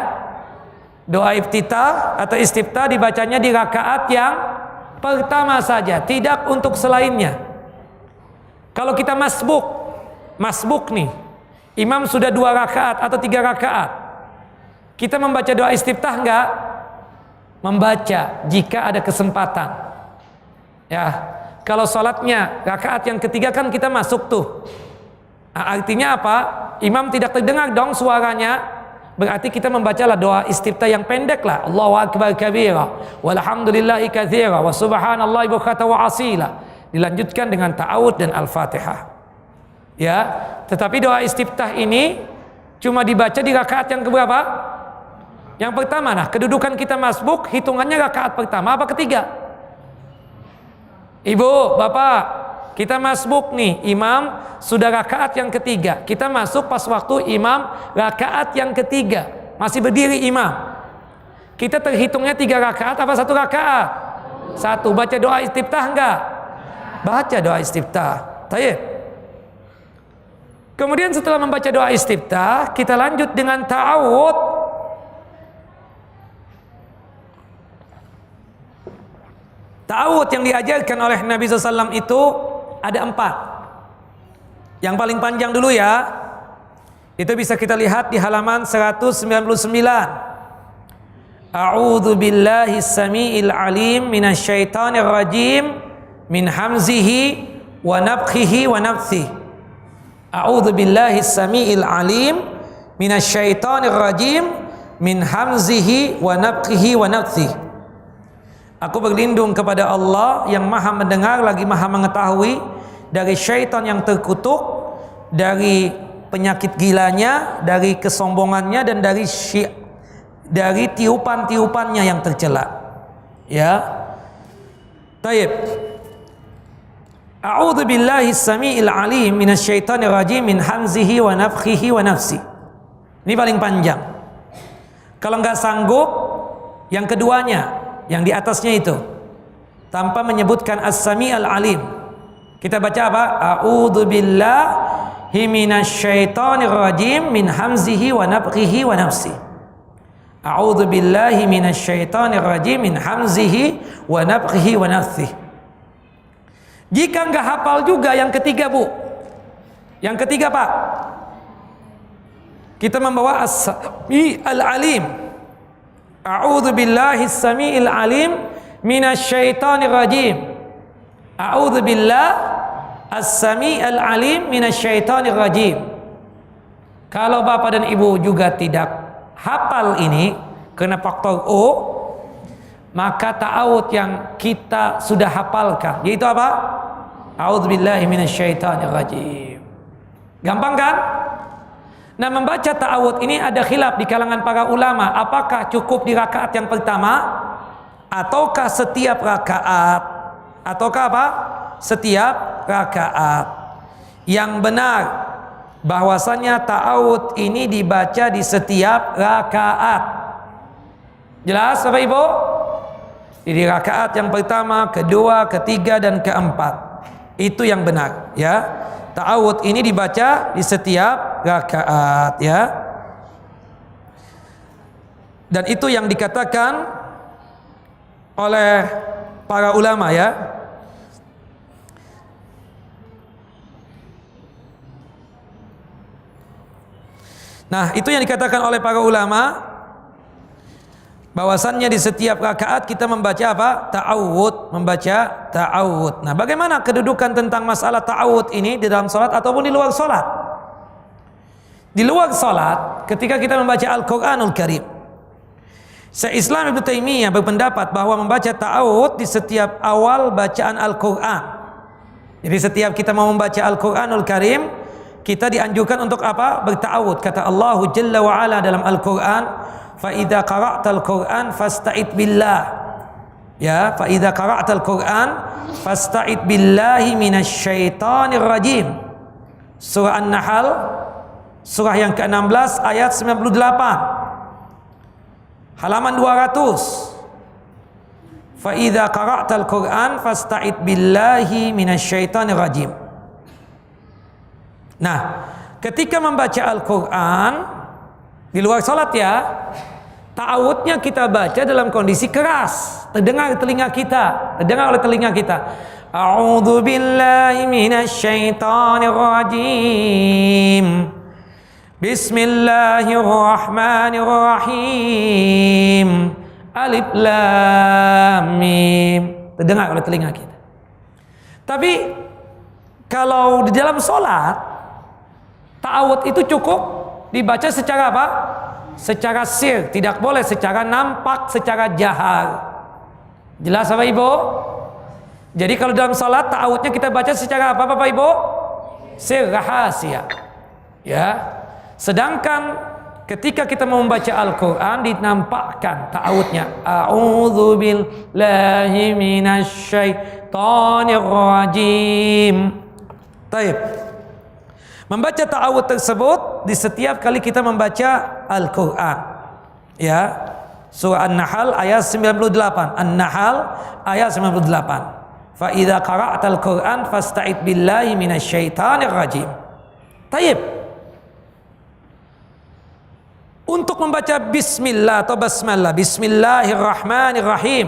Doa iftitah atau istiftah dibacanya di rakaat yang pertama saja, tidak untuk selainnya. Kalau kita masbuk nih, imam sudah 2 rakaat atau 3 rakaat, kita membaca doa istiftah enggak? Membaca jika ada kesempatan. Ya, kalau salatnya rakaat yang ketiga kan kita masuk tuh. Nah, artinya apa? Imam tidak terdengar dong suaranya. Berarti kita membacalah doa istiftah yang pendek lah. Allahu akbar kabira walhamdulillahi katsira wa subhanallahi bukratan wa asila. Dilanjutkan dengan ta'awud dan al-Fatihah. Ya, tetapi doa istiftah ini cuma dibaca di rakaat yang keberapa? Yang pertama. Nah, kedudukan kita masbuk hitungannya rakaat pertama apa ketiga? Ibu, Bapak, kita masbuk nih, imam sudah rakaat yang ketiga. Kita masuk pas waktu imam rakaat yang ketiga. Masih berdiri imam. Kita terhitungnya 3 rakaat apa 1 rakaat? 1. Baca doa istiftah enggak? Baca doa istiftah. Baik. Kemudian setelah membaca doa istiftah, kita lanjut dengan ta'awud. Ta'awud yang diajarkan oleh Nabi SAW itu ada 4. Yang paling panjang dulu ya. Itu bisa kita lihat di halaman 199. A'udzu billahi samiil alim minasyaitonir rajim min hamzihi wa nafthihi wa nafthihi. A'udzu billahi samiil alim minasyaitonir rajim min hamzihi wa nafthihi wa nafthihi. Aku berlindung kepada Allah yang maha mendengar lagi maha mengetahui dari syaitan yang terkutuk, dari penyakit gilanya, dari kesombongannya, dan dari tiupan-tiupannya yang tercela. Ya. Baik. A'udzu billahi samiil alim minasyaitonir rajim min hamzihi wa nafthihi wa nafsi. Ini paling panjang. Kalau nggak sanggup, yang keduanya, yang di atasnya itu, tanpa menyebutkan As-Sami'ul Alim. Kita baca apa? A'udzu billahi minasyaitonir rajim min hamzihi wa nafthihi wa nafsi. A'udzu billahi minasyaitonir rajim min hamzihi wa nafthihi wa nafsi. Jika enggak hafal juga yang ketiga, Bu. Yang ketiga, Pak. Kita membawa As-Sami'ul Alim. A'udzu billahi as-Sami'il Alim minasyaitonir rajim. A'udzu billahi as-Sami'il Alim minasyaitonir rajim. Kalau Bapak dan Ibu juga tidak hafal ini karena faktor O, maka ta'awudz yang kita sudah hafalkan yaitu apa? A'udzubillahi minasyaitonir rajim. Gampang kan? Nah, membaca ta'awudz ini ada khilaf di kalangan para ulama, apakah cukup di rakaat yang pertama ataukah setiap rakaat, ataukah apa? Setiap rakaat. Yang benar bahwasanya ta'awudz ini dibaca di setiap rakaat. Jelas Bapak Ibu? Di rakaat yang pertama, kedua, ketiga dan keempat. Itu yang benar, ya. Ta'awudz ini dibaca di setiap rakaat, ya. Dan itu yang dikatakan oleh para ulama, ya. Nah, itu yang dikatakan oleh para ulama bahwasannya di setiap rakaat kita membaca apa? Ta'awudz, membaca ta'awudz. Nah, bagaimana kedudukan tentang masalah ta'awudz ini di dalam salat ataupun di luar salat? Di luar salat, ketika kita membaca Al-Qur'anul Karim, Syekh Islam Ibnu Taimiyah berpendapat bahwa membaca ta'awudz di setiap awal bacaan Al-Qur'an. Jadi setiap kita mau membaca Al-Qur'anul Karim, kita dianjurkan untuk apa? Berta'awudz. Kata Allah Jalla wa Ala dalam Al-Qur'an, fa idza qara'tal Qur'an fasta'id billah. Ya, fa idza qara'tal Qur'an fasta'id billahi minasyaitonir rajim. Surah An-Nahl surah yang ke-16 ayat 98. Halaman 200. Fa idza qara'tal Qur'an fasta'id billahi minasyaitonir rajim. Nah, ketika membaca Al-Qur'an di luar salat, ya, ta'awudznya kita baca dalam kondisi keras, terdengar telinga kita, terdengar oleh telinga kita. A'udzu billahi minasyaitonir rajim. Bismillahirrahmanirrahim. Alif lam mim. Terdengar oleh telinga kita. Tapi kalau di dalam salat, ta'awudz itu cukup dibaca secara apa? Secara sir, tidak boleh secara nampak, secara jahar. Jelas Bapak Ibu? Jadi kalau dalam salat ta'awudznya kita baca secara apa Bapak Ibu? Sir, rahasia. Ya. Sedangkan ketika kita mau membaca Al-Qur'an dinampakkan ta'awudznya. A'udzu billahi minasyaitonir rajim. Baik. Membaca ta'awudz tersebut di setiap kali kita membaca Al-Qur'an. Ya. Surah An-Nahl ayat 98. An-Nahl ayat 98. Fa idza qara'tal Qur'an fasta'id billahi minasyaitonir rajim. Baik. Untuk membaca bismillah atau basmalah, bismillahirrahmanirrahim.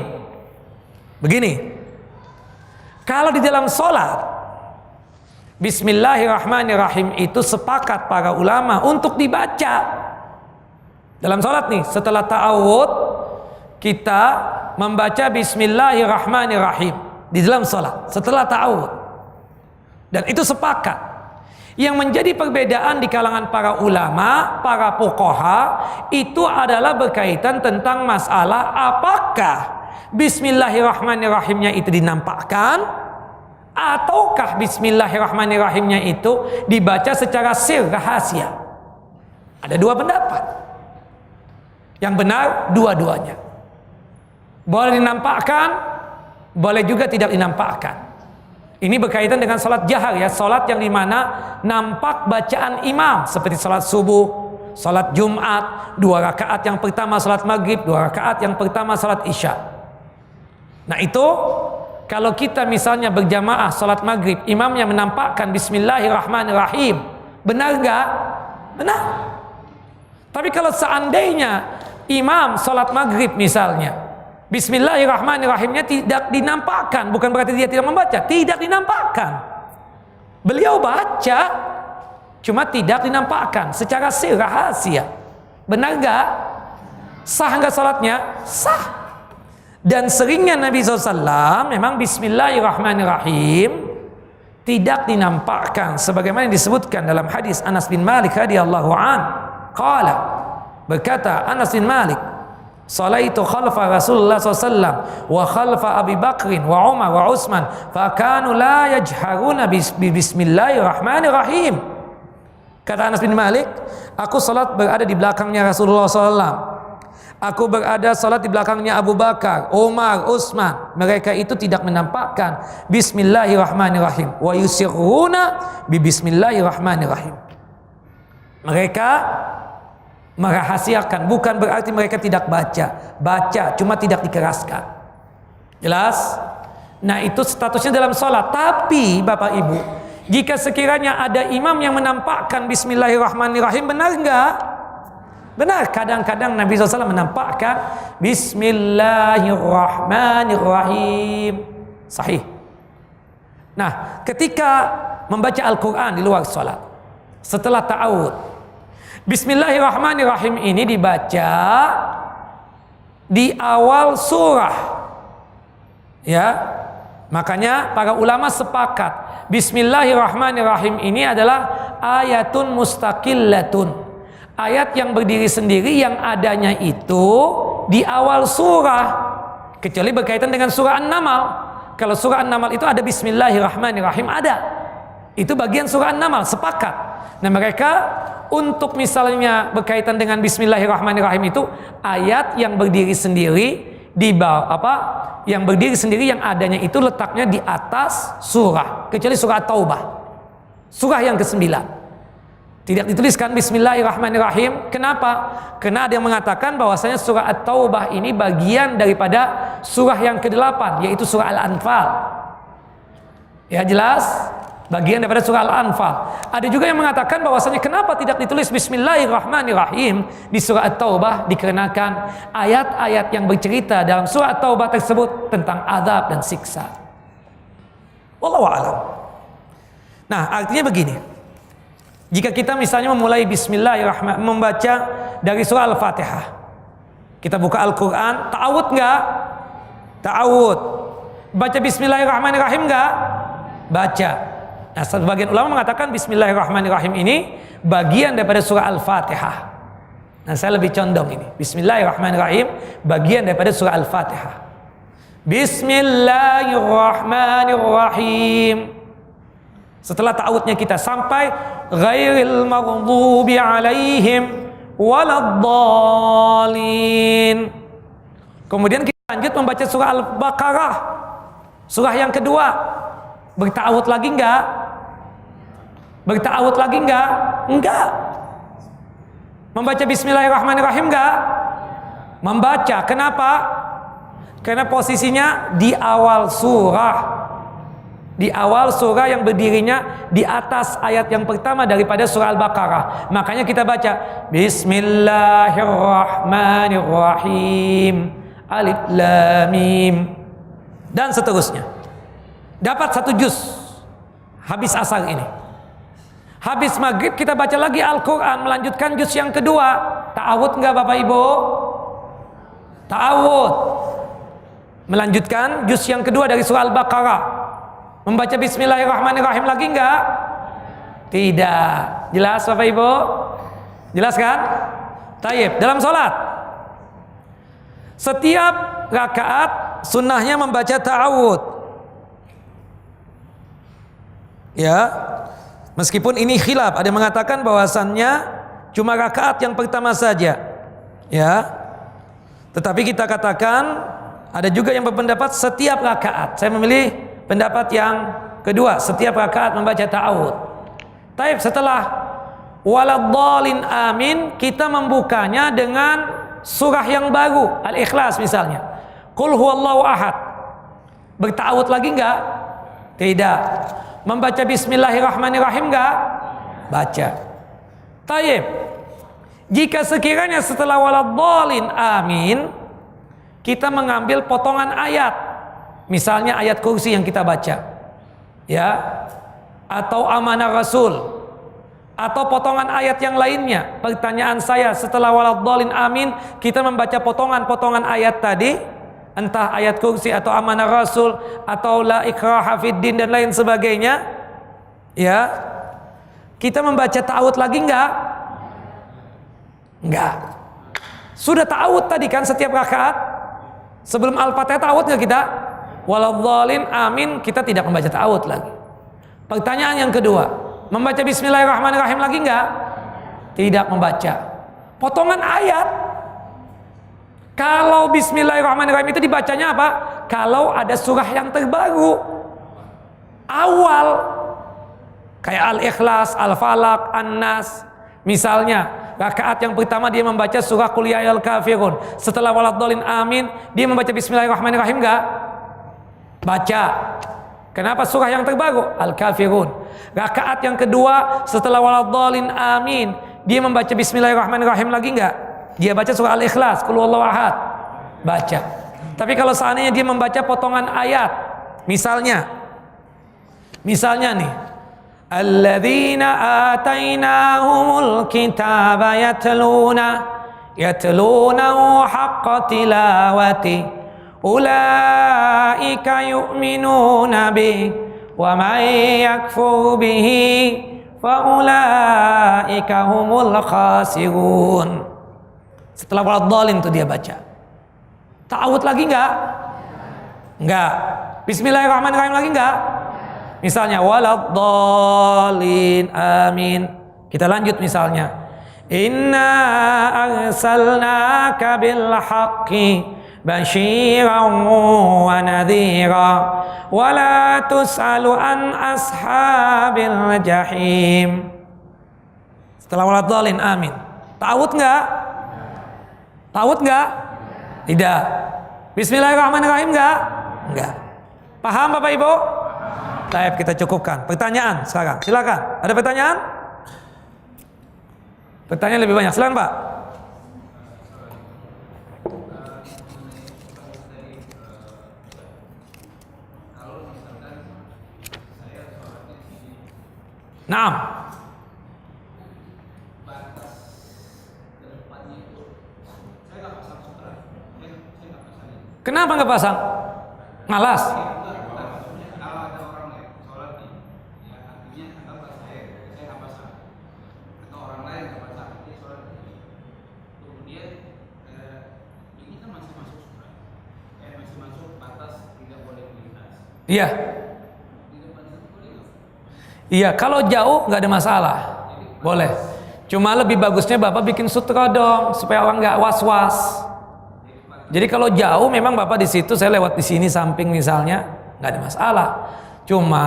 Begini. Kalau di dalam salat Bismillahirrahmanirrahim itu sepakat para ulama untuk dibaca dalam salat nih. Setelah ta'awudz kita membaca Bismillahirrahmanirrahim di dalam salat setelah ta'awudz, dan itu sepakat. Yang menjadi perbedaan di kalangan para ulama, para fuqaha, itu adalah berkaitan tentang masalah apakah Bismillahirrahmanirrahimnya itu dinampakkan ataukah Bismillahirrahmanirrahimnya itu dibaca secara sir, rahasia. Ada dua pendapat. Yang benar dua-duanya. Boleh dinampakkan, boleh juga tidak dinampakkan. Ini berkaitan dengan salat jahar, ya, salat yang dimana nampak bacaan imam seperti salat subuh, salat Jumat, 2 rakaat yang pertama salat maghrib, 2 rakaat yang pertama salat isya. Nah itu kalau kita misalnya berjamaah salat maghrib, imamnya menampakkan Bismillahirrahmanirrahim, benar nggak? Benar. Tapi kalau seandainya imam salat maghrib misalnya, Bismillahirrahmanirrahimnya tidak dinampakkan, bukan berarti dia tidak membaca, tidak dinampakkan. Beliau baca, cuma tidak dinampakkan secara sir, rahasia. Benar nggak? Sah nggak salatnya? Sah. Dan seringnya Nabi SAW memang Bismillahirrahmanirrahim tidak dinampakkan, sebagaimana yang disebutkan dalam hadis Anas bin Malik radhiyallahu an. Qala, berkata Anas bin Malik, salaitu khalfa Rasulullah SAW wa khalfa Abi Bakrin wa Umar wa Utsman fakanu la yajharuna bismillahirrahmanirrahim. Kata Anas bin Malik, aku salat berada di belakangnya Rasulullah SAW, aku berada salat di belakangnya Abu Bakar, Umar, Utsman. Mereka itu tidak menampakkan Bismillahirrahmanirrahim. Wa yusirruna bi Bismillahirrahmanirrahim. Mereka merahasiakan, bukan berarti mereka tidak baca. Baca, cuma tidak dikeraskan. Jelas? Nah itu statusnya dalam salat. Tapi Bapak Ibu, jika sekiranya ada imam yang menampakkan Bismillahirrahmanirrahim, benar enggak? Benar, kadang-kadang Nabi SAW menampakkan Bismillahirrahmanirrahim. Sahih. Nah, ketika membaca Al-Quran di luar salat, setelah ta'awud, Bismillahirrahmanirrahim ini dibaca di awal surah. Ya, makanya para ulama sepakat Bismillahirrahmanirrahim ini adalah ayatun mustaqillatun, ayat yang berdiri sendiri yang adanya itu di awal surah, kecuali berkaitan dengan surah An-Naml. Kalau surah An-Naml itu ada Bismillahirrahmanirrahim, ada. Itu bagian surah An-Naml, sepakat. Nah mereka untuk misalnya berkaitan dengan Bismillahirrahmanirrahim itu ayat yang berdiri sendiri di bawah yang berdiri sendiri yang adanya itu letaknya di atas surah, kecuali surah At-Taubah, surah yang ke-9. Tidak dituliskan Bismillahirrahmanirrahim. Kenapa? Karena ada yang mengatakan bahwasanya surah At-Taubah ini bagian daripada surah yang ke-8, yaitu surah Al-Anfal. Ya jelas? Bagian daripada surah Al-Anfal. Ada juga yang mengatakan bahwasanya kenapa tidak ditulis Bismillahirrahmanirrahim di surah At-Taubah, dikarenakan ayat-ayat yang bercerita dalam surah At-Taubah tersebut tentang azab dan siksa. Wallahu a'lam. Nah, artinya begini. Jika kita misalnya memulai Bismillahirrahmanirrahim, membaca dari surah Al-Fatihah, kita buka Al-Quran, ta'awud enggak? Ta'awud. Baca Bismillahirrahmanirrahim enggak? Baca. Nah, sebagian ulama mengatakan Bismillahirrahmanirrahim ini bagian daripada surah Al-Fatihah. Nah, saya lebih condong ini. Bismillahirrahmanirrahim bagian daripada surah Al-Fatihah. Bismillahirrahmanirrahim. Setelah ta'awudnya kita sampai ghairil maghdubi alaihim waladdallin. Kemudian kita lanjut membaca surah Al-Baqarah, surah yang kedua. Berta'awud lagi enggak? Berta'awud lagi enggak? Enggak. Membaca Bismillahirrahmanirrahim enggak? Membaca. Kenapa? Karena posisinya di awal surah. Di awal surah yang berdirinya di atas ayat yang pertama daripada surah Al-Baqarah. Makanya kita baca Bismillahirrahmanirrahim, Alif Lam Mim, dan seterusnya. Dapat 1 juz habis asar ini. Habis maghrib kita baca lagi Al-Quran, melanjutkan juz yang kedua. Ta'awud enggak Bapak Ibu? Ta'awud. Melanjutkan juz yang kedua dari surah Al-Baqarah. Membaca Bismillahirrahmanirrahim lagi enggak? Tidak. Jelas Bapak Ibu? Jelas kan? Tayyib. Dalam sholat, setiap rakaat sunnahnya membaca ta'awud. Ya, meskipun ini khilaf, ada yang mengatakan bahwasannya cuma rakaat yang pertama saja. Ya, tetapi kita katakan ada juga yang berpendapat setiap rakaat. Saya memilih pendapat yang kedua, setiap rakaat membaca ta'awud. Taib, setelah Waladhdallin amin, kita membukanya dengan surah yang baru, Al-Ikhlas misalnya. Qul huwallahu ahad. Berta'awudz lagi enggak? Tidak. Membaca bismillahirrahmanirrahim enggak? Baca. Tayyib. Jika sekiranya setelah waladhdallin amin kita mengambil potongan ayat, misalnya ayat kursi yang kita baca, ya, atau amanah Rasul, atau potongan ayat yang lainnya. Pertanyaan saya, setelah waladhdallin amin kita membaca potongan-potongan ayat tadi, entah ayat kursi atau amanah Rasul atau la ikraha fiddin dan lain sebagainya, ya, kita membaca ta'awudz lagi enggak? Enggak. Sudah ta'awudz tadi kan setiap rakaat. Sebelum Al-Fatihah ta'awudz enggak kita? Waladhdallin amin, kita tidak membaca ta'awudz lagi. Pertanyaan yang kedua, membaca bismillahirrahmanirrahim lagi enggak? Tidak membaca. Potongan ayat. Kalau bismillahirrahmanirrahim itu dibacanya apa? Kalau ada surah yang terbaru, awal, kayak Al-Ikhlas, Al-Falaq, An-Nas. Misalnya rakaat yang pertama dia membaca surah Qul ya ayyuhal kafirun. Setelah waladhdallin amin dia membaca bismillahirrahmanirrahim enggak? Baca. Kenapa surah yang terbaru? Al-Kafirun. Rakaat yang kedua setelah waladhdallin amin dia membaca bismillahirrahmanirrahim lagi enggak? Dia baca surah Al-Ikhlas, Qul huwallahu ahad. Baca. Tapi kalau seandainya dia membaca potongan ayat, misalnya nih, alladzina atainahumul kitaba yatlunahu haqqa tilawati ulaika yu'minuna bih wa may yakfur bihi fa ulaika humul khasirun. Setelah waladhdallin itu dia baca. Ta'awudz lagi enggak? Enggak. Bismillahirrahmanirrahim lagi enggak? Misalnya waladhdallin amin. Kita lanjut misalnya. Inna arsalnaka bil haqqi basyiran wa nadhira wa la tus'alu an ashabil jahim. Setelah waladhdallin amin. Ta'awudz enggak? Ta'awudz enggak? Tidak. Bismillahirrahmanirrahim enggak? Enggak. Paham Bapak Ibu? Baik, kita cukupkan. Pertanyaan sekarang. Silakan. Ada pertanyaan? Pertanyaan lebih banyak. Silakan Pak. Naam. Kenapa nggak pasang? Malas. Iya. Iya, kalau jauh nggak ada masalah, boleh. Cuma lebih bagusnya Bapak bikin sutra dong, supaya orang nggak was-was. Jadi kalau jauh memang Bapak di situ, saya lewat di sini samping misalnya, nggak ada masalah. Cuma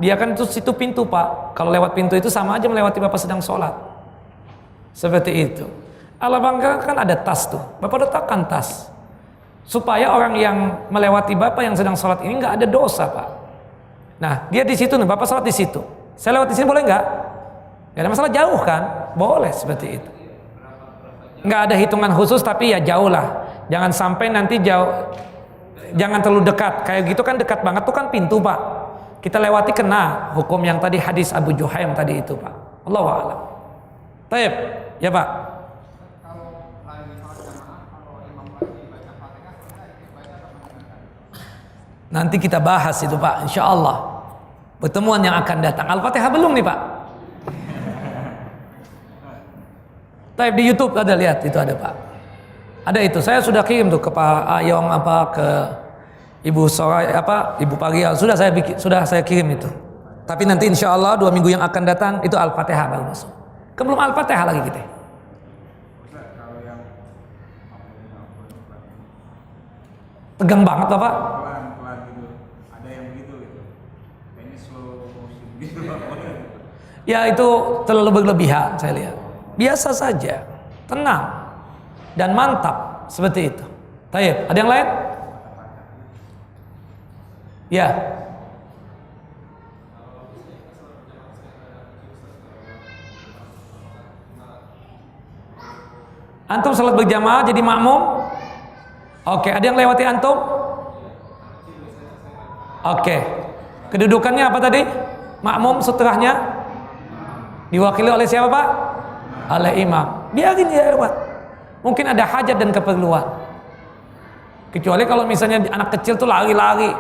dia kan itu situ pintu Pak. Kalau lewat pintu itu sama aja melewati Bapak sedang sholat. Seperti itu. Alabangka kan ada tas tuh, Bapak letakkan tas. Supaya orang yang melewati Bapak yang sedang sholat ini nggak ada dosa Pak. Nah dia di situ nih, Bapak sholat di situ. Saya lewat di sini boleh nggak? Nggak ada masalah, jauh kan? Boleh seperti itu. Nggak ada hitungan khusus tapi ya jauh lah. Jangan sampai nanti jauh, jangan terlalu dekat. Kayak gitu kan dekat banget tuh kan pintu Pak. Kita lewati kena hukum yang tadi hadis Abu Juhaim tadi itu Pak. Allahu a'lam. Baik, ya Pak. Nanti kita bahas itu Pak, insya Allah. Pertemuan yang akan datang. Al-Fatihah belum nih Pak? Tapi di YouTube ada, lihat itu ada Pak. Ada itu. Saya sudah kirim tuh ke Pak Ayong ke Ibu Soraya Ibu Pagia. Sudah saya kirim itu. Tapi nanti insya Allah 2 minggu yang akan datang itu Al-Fatihah baru masuk. Kan belum Al-Fatihah lagi kita. Tegang banget Bapak. Ya itu terlalu berlebihan saya lihat. Biasa saja, tenang dan mantap seperti itu. Baik, ada yang lain? Ya. Antum salat berjamaah jadi makmum? Oke, ada yang lewati antum? Oke. Kedudukannya apa tadi? Makmum, setelahnya diwakili oleh siapa, Pak? Oleh imam. Biarin dia lewat. Mungkin ada hajat dan keperluan. Kecuali kalau misalnya anak kecil tuh lari-lari,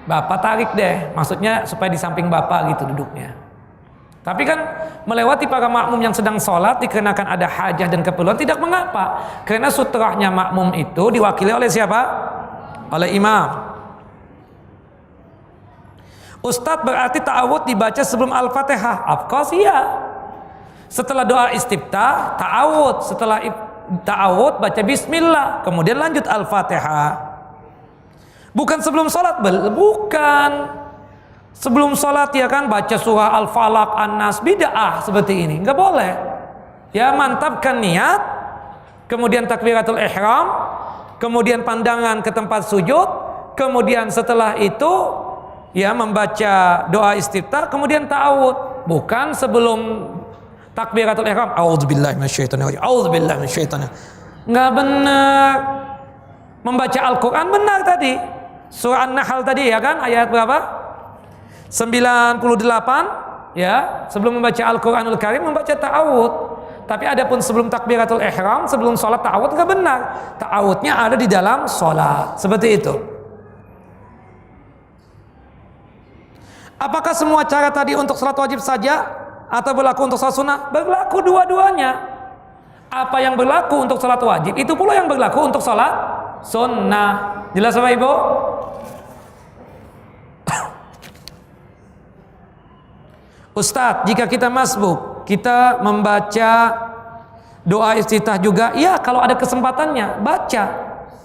bapak tarik deh, maksudnya supaya di samping bapak gitu duduknya. Tapi kan melewati para makmum yang sedang sholat dikarenakan ada hajah dan keperluan tidak mengapa, karena sutrahnya makmum itu diwakili oleh siapa? Oleh imam. Ustadz, berarti ta'awud dibaca sebelum Al-Fatihah? Of course iya. Setelah doa istiftah ta'awud, setelah ta'awud baca bismillah, kemudian lanjut Al-Fatihah. Bukan sebelum sholat, bukan. Sebelum sholat ya kan baca surah Al-Falaq, An-Nas, bid'ah seperti ini, nggak boleh. Ya, mantapkan niat, kemudian takbiratul ihram, kemudian pandangan ke tempat sujud, kemudian setelah itu ya membaca doa istiftah, kemudian ta'awud. Bukan sebelum takbiratul ihram, a'udzubillahi minasyaitonir rajim, a'udzubillahi minasyaitonir. Nggak benar. Membaca Al-Quran benar tadi. Surah An-Nahl tadi ya kan, ayat berapa? 98 ya, sebelum membaca Al-Quranul Karim membaca ta'awud. Tapi adapun sebelum takbiratul ihram, sebelum sholat ta'awud nggak benar. Ta'awudnya ada di dalam sholat, seperti itu. Apakah semua cara tadi untuk sholat wajib saja atau berlaku untuk sholat sunnah? Berlaku dua-duanya. Apa yang berlaku untuk sholat wajib itu pula yang berlaku untuk sholat sunnah. Jelas Bapak Ibu? Ustadz, jika kita masbuk, kita membaca doa istiftah juga, ya kalau ada kesempatannya baca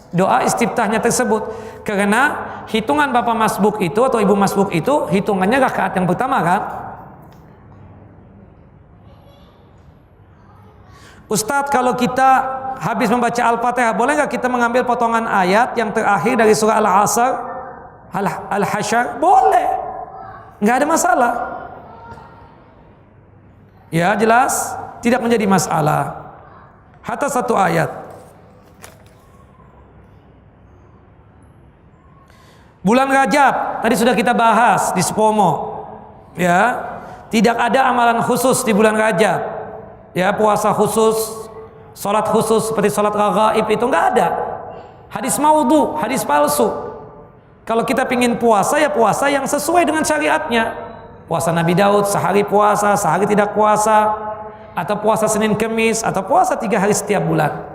doa istiftahnya tersebut, karena hitungan bapak masbuk itu atau ibu masbuk itu hitungannya rakaat yang pertama kan. Ustadz, kalau kita habis membaca Al-Fatihah, boleh nggak kita mengambil potongan ayat yang terakhir dari surah Al-Asr, Al-Hasyr? Boleh, nggak ada masalah. Ya jelas, tidak menjadi masalah. Hatta satu ayat. Bulan Rajab tadi sudah kita bahas di Supomo. Ya, tidak ada amalan khusus di bulan Rajab. Ya, puasa khusus, salat khusus seperti salat raghaib itu enggak ada. Hadis maudhu, hadis palsu. Kalau kita pingin puasa ya puasa yang sesuai dengan syariatnya. Puasa Nabi Daud, sehari puasa, sehari tidak puasa, atau puasa Senin Kemis, atau puasa 3 hari setiap bulan.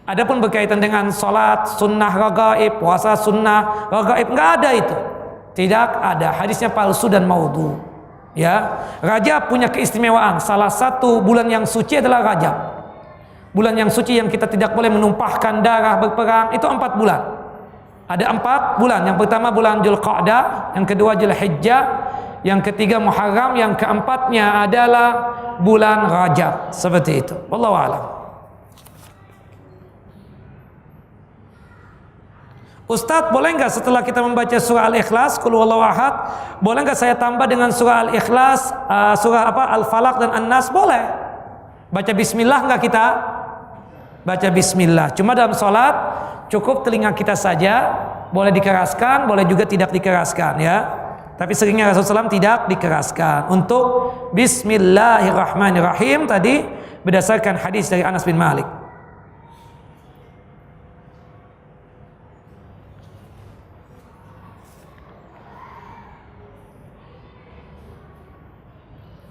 Adapun berkaitan dengan sholat sunnah raghaib, puasa sunnah raghaib, nggak ada itu, tidak ada. Hadisnya palsu dan maudhu. Ya, Rajab punya keistimewaan. Salah satu bulan yang suci adalah Rajab. Bulan yang suci yang kita tidak boleh menumpahkan darah, berperang, itu 4 bulan. Ada 4 bulan. Yang pertama bulan Dzulqa'dah, yang kedua Dzulhijjah, yang ketiga Muharram, yang keempatnya adalah bulan Rajab. Seperti itu. Wallahu a'lam. Ustadz, boleh nggak setelah kita membaca surah Al-Ikhlas, Qul huwallahu ahad, boleh nggak saya tambah dengan surah Al-Ikhlas, surah apa, Al-Falaq dan An-Nas? Boleh. Baca Bismillah nggak kita? Baca Bismillah. Cuma dalam sholat cukup telinga kita saja, boleh dikeraskan, boleh juga tidak dikeraskan ya. Tapi seringnya Rasulullah SAW tidak dikeraskan. Untuk Bismillahirrahmanirrahim tadi berdasarkan hadis dari Anas bin Malik.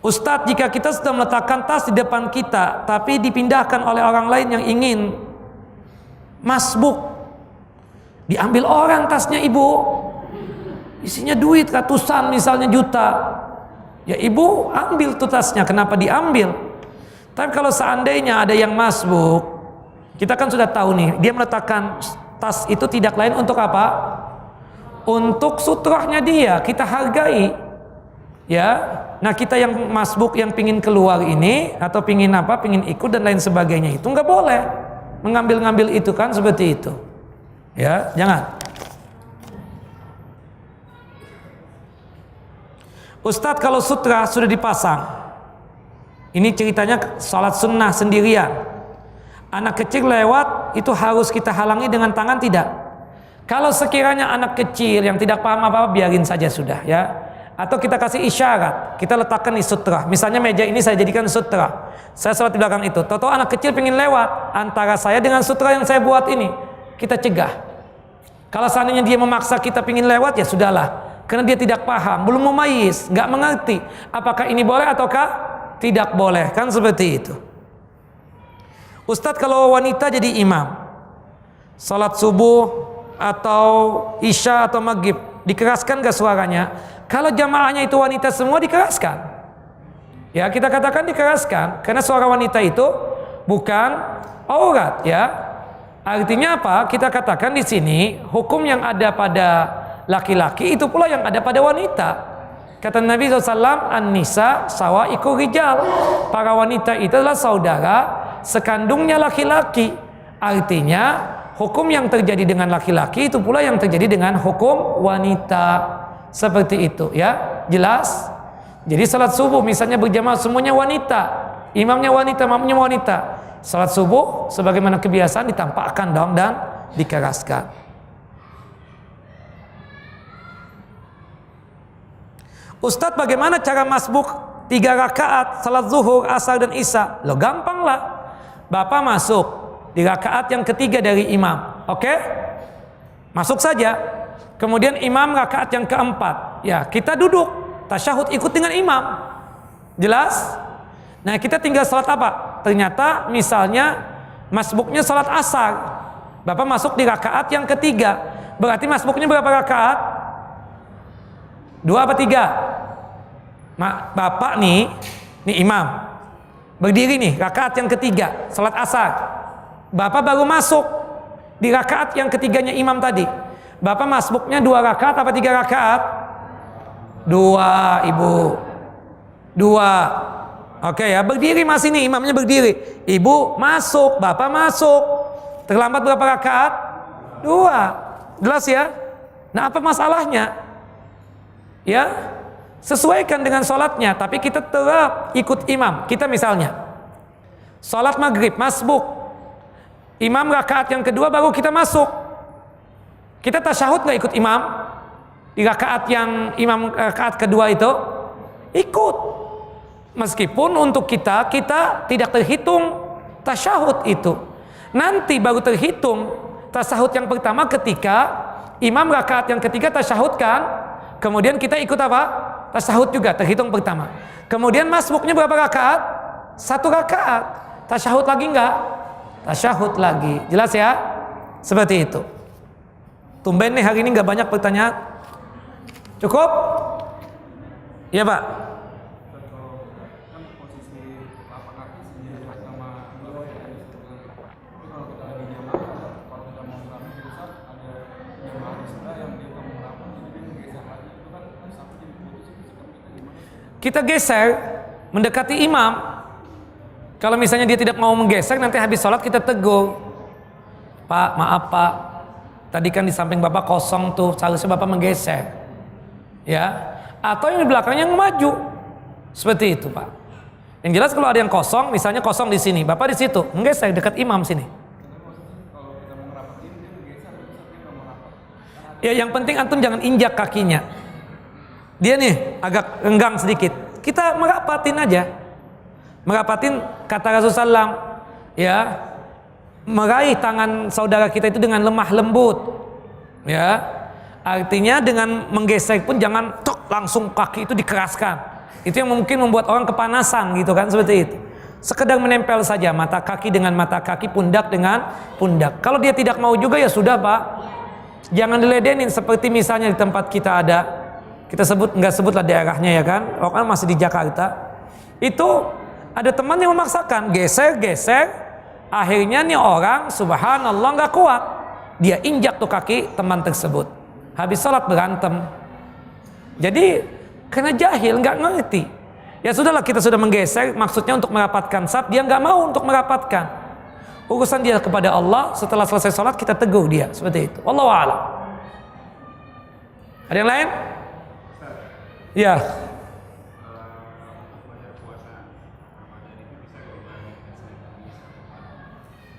Ustadz, jika kita sudah meletakkan tas di depan kita tapi dipindahkan oleh orang lain yang ingin masbuk, diambil orang tasnya ibu, isinya duit ratusan misalnya juta, ya ibu ambil tuh tasnya, kenapa diambil? Tapi kalau seandainya ada yang masbuk, kita kan sudah tahu nih, dia meletakkan tas itu tidak lain untuk apa? Untuk sutrahnya dia, kita hargai. Ya, nah kita yang masbuk yang pingin keluar ini atau pingin apa, pingin ikut dan lain sebagainya itu nggak boleh mengambil-ngambil itu kan seperti itu. Ya, jangan. Ustadz kalau sutra sudah dipasang, ini ceritanya salat sunnah sendirian, anak kecil lewat itu harus kita halangi dengan tangan tidak? Kalau sekiranya anak kecil yang tidak paham apa-apa biarin saja sudah ya. Atau kita kasih isyarat, kita letakkan di sutra. Misalnya meja ini saya jadikan sutra, saya sholat di belakang itu. Toto anak kecil pengen lewat antara saya dengan sutra yang saya buat ini, kita cegah. Kalau seandainya dia memaksa kita pengen lewat, ya sudahlah, karena dia tidak paham, belum memayis, nggak mengerti apakah ini boleh ataukah tidak boleh, kan seperti itu. Ustadz kalau wanita jadi imam sholat subuh atau isya atau maghrib, dikeraskan gak suaranya? Kalau jamaahnya itu wanita semua, dikeraskan. Ya, kita katakan dikeraskan karena suara wanita itu bukan aurat ya. Artinya apa? Kita katakan di sini hukum yang ada pada laki-laki itu pula yang ada pada wanita. Kata Nabi SAW, an-nisa sawaiku rijal. Para wanita itu adalah saudara sekandungnya laki-laki. Artinya hukum yang terjadi dengan laki-laki itu pula yang terjadi dengan hukum wanita. Seperti itu ya, jelas. Jadi salat subuh misalnya berjamaah semuanya wanita, imamnya wanita, makmumnya wanita. Salat subuh sebagaimana kebiasaan ditampakkan dong dan dikeraskan. Ustadz bagaimana cara masbuk 3 rakaat salat zuhur, asar dan isya? Lo gampang lah. Bapak masuk di rakaat yang ketiga dari imam, oke? Masuk saja. Kemudian imam rakaat yang keempat, ya kita duduk tasyahud ikut dengan imam, jelas. Nah kita tinggal salat apa? Ternyata misalnya masbuknya salat asar, bapak masuk di rakaat yang ketiga, berarti masbuknya berapa rakaat? 2 apa 3? Bapak nih imam berdiri nih rakaat yang ketiga salat asar, bapak baru masuk di rakaat yang ketiganya imam tadi. Bapak masbuknya 2 rakaat apa 3 rakaat? 2, ibu 2. Oke ya, berdiri masih nih, imamnya berdiri, ibu masuk, bapak masuk. Terlambat berapa rakaat? 2. Jelas ya? Nah apa masalahnya? Ya, sesuaikan dengan sholatnya, tapi kita tetap ikut imam. Kita misalnya sholat maghrib masbuk, imam rakaat yang kedua baru kita masuk. Kita tasyahud nggak ikut imam di rakaat yang imam rakaat kedua itu? Ikut. Meskipun untuk kita tidak terhitung tasyahud itu. Nanti baru terhitung tasyahud yang pertama ketika imam rakaat yang ketiga tasyahud kan? Kemudian kita ikut apa? Tasyahud juga terhitung pertama. Kemudian masbuknya berapa rakaat? 1 rakaat. Tasyahud lagi enggak? Tasyahud lagi. Jelas ya? Seperti itu. Tumben nih hari ini nggak banyak pertanyaan. Cukup? Iya Pak. Kita geser mendekati imam. Kalau misalnya dia tidak mau menggeser, nanti habis sholat kita tegur. Pak, maaf Pak, tadi kan di samping bapak kosong tuh, seharusnya bapak menggeser, ya. Atau yang di belakangnya yang maju, seperti itu Pak. Yang jelas kalau ada yang kosong, misalnya kosong di sini, bapak di situ, menggeser dekat imam sini. Ya, yang penting antum jangan injak kakinya. Dia nih agak renggang sedikit, kita merapatin aja, merapatin kata Rasulullah, ya. Meraih tangan saudara kita itu dengan lemah lembut, ya. Artinya dengan menggeser pun jangan tok langsung kaki itu dikeraskan. Itu yang mungkin membuat orang kepanasan gitu kan, seperti itu. Sekedar menempel saja mata kaki dengan mata kaki, pundak dengan pundak. Kalau dia tidak mau juga ya sudah Pak, jangan diledenin. Seperti misalnya di tempat kita ada, kita sebut nggak sebutlah daerahnya ya kan, orang masih di Jakarta, itu ada teman yang memaksakan geser, akhirnya nih orang subhanallah nggak kuat, dia injak tuh kaki teman tersebut, habis sholat berantem. Jadi Karena jahil, nggak ngerti. Ya sudahlah, kita sudah menggeser, maksudnya untuk merapatkan saf, dia nggak mau untuk merapatkan. Urusan dia kepada Allah, setelah selesai sholat kita tegur dia, seperti itu. Wallahu a'lam. Ada yang lain? Ya.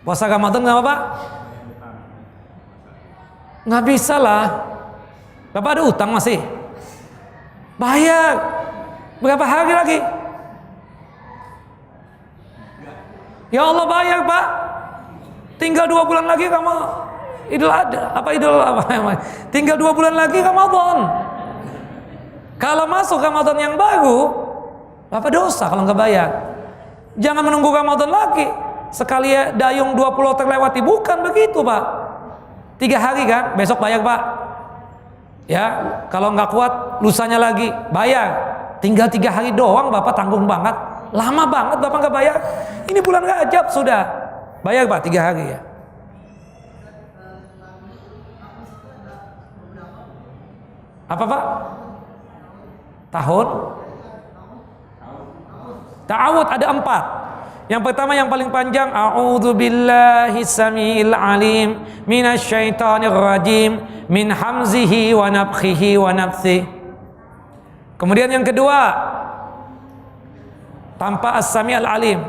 Puasa Ramadan nggak apa-apa? Nggak bisa lah. Bapak ada utang masih? Bayar. Berapa hari lagi? Ya Allah, bayar Pak. Tinggal 2 bulan lagi kamu Idul Adha. Tinggal 2 bulan lagi Ramadan. Kalau masuk Ramadan yang baru, Bapak dosa kalau nggak bayar. Jangan menunggu Ramadan lagi. Sekali ya dayung 20 terlewati, bukan begitu Pak. 3 hari kan, besok bayar Pak. Ya, kalau nggak kuat lusanya lagi bayar. Tinggal 3 hari doang, Bapak tanggung banget. Lama banget Bapak nggak bayar. Ini bulan Rajab sudah. Bayar Pak 3 hari ya. Apa Pak? Tahun? Ta'awud ada 4. Yang pertama yang paling panjang, a'udzubillahi samiil alim minasyaitonir rajim min hamzihi wa nafthihi wa nafthihi. Kemudian yang kedua, tanpa as-sami'al alim,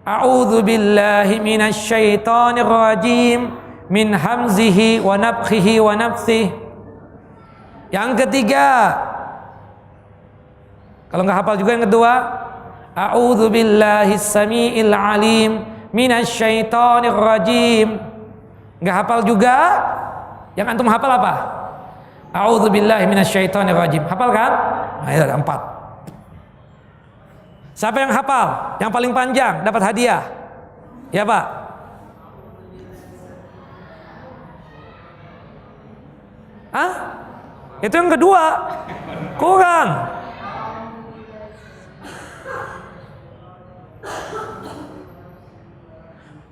a'udzubillahi minasyaitonir rajim min hamzihi wa nafthihi wa nafthihi. Yang ketiga, kalau nggak hafal juga yang kedua, a'udzubillahi samiil alim minasyaitonir rajim. Nggak hafal juga? Yang antum hafal apa? A'udzubillahi minasyaitonir rajim. Hafal kan? Nah, ada 4. Siapa yang hafal? Yang paling panjang dapat hadiah. Ya Pak? Hah? Itu yang kedua. Kurang.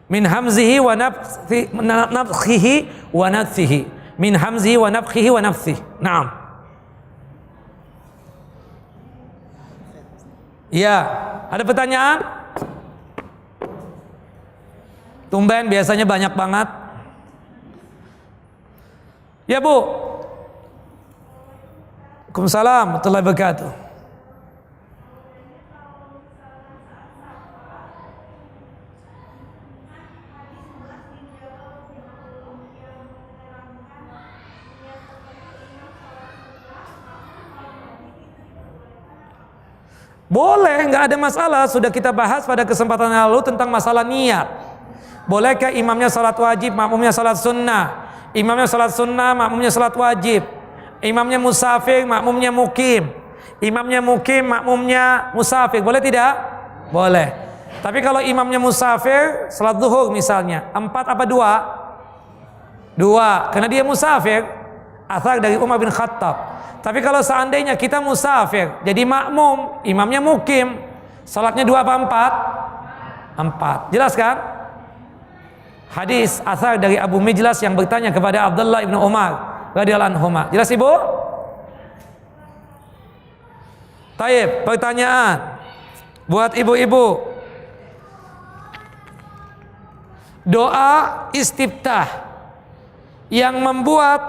Min hamzihi wa nafthihi wa nafthihi. Min hamzihi wa nafthihi wa nafthihi. Naam. Ya, ada pertanyaan? Tumben biasanya banyak banget. Ya Bu. Waalaikumsalam warahmatullahi wabarakatuh. Boleh, nggak ada masalah. Sudah kita bahas pada kesempatan yang lalu tentang masalah niat. Bolehkah imamnya salat wajib, makmumnya salat sunnah? Imamnya salat sunnah, makmumnya salat wajib. Imamnya musafir, makmumnya mukim. Imamnya mukim, makmumnya musafir. Boleh tidak? Boleh. Tapi kalau imamnya musafir, salat zuhur misalnya, 4 apa 2? 2, karena dia musafir. Athar dari Umar bin Khattab. Tapi kalau seandainya kita musafir, jadi makmum, imamnya mukim, salatnya 2 apa 4? 4. Jelas kan? Hadis athar dari Abu Mijlas yang bertanya kepada Abdullah ibn Umar radhiyallahu anhuma. Jelas Ibu? Taib, pertanyaan buat ibu-ibu. Doa istiftah yang membuat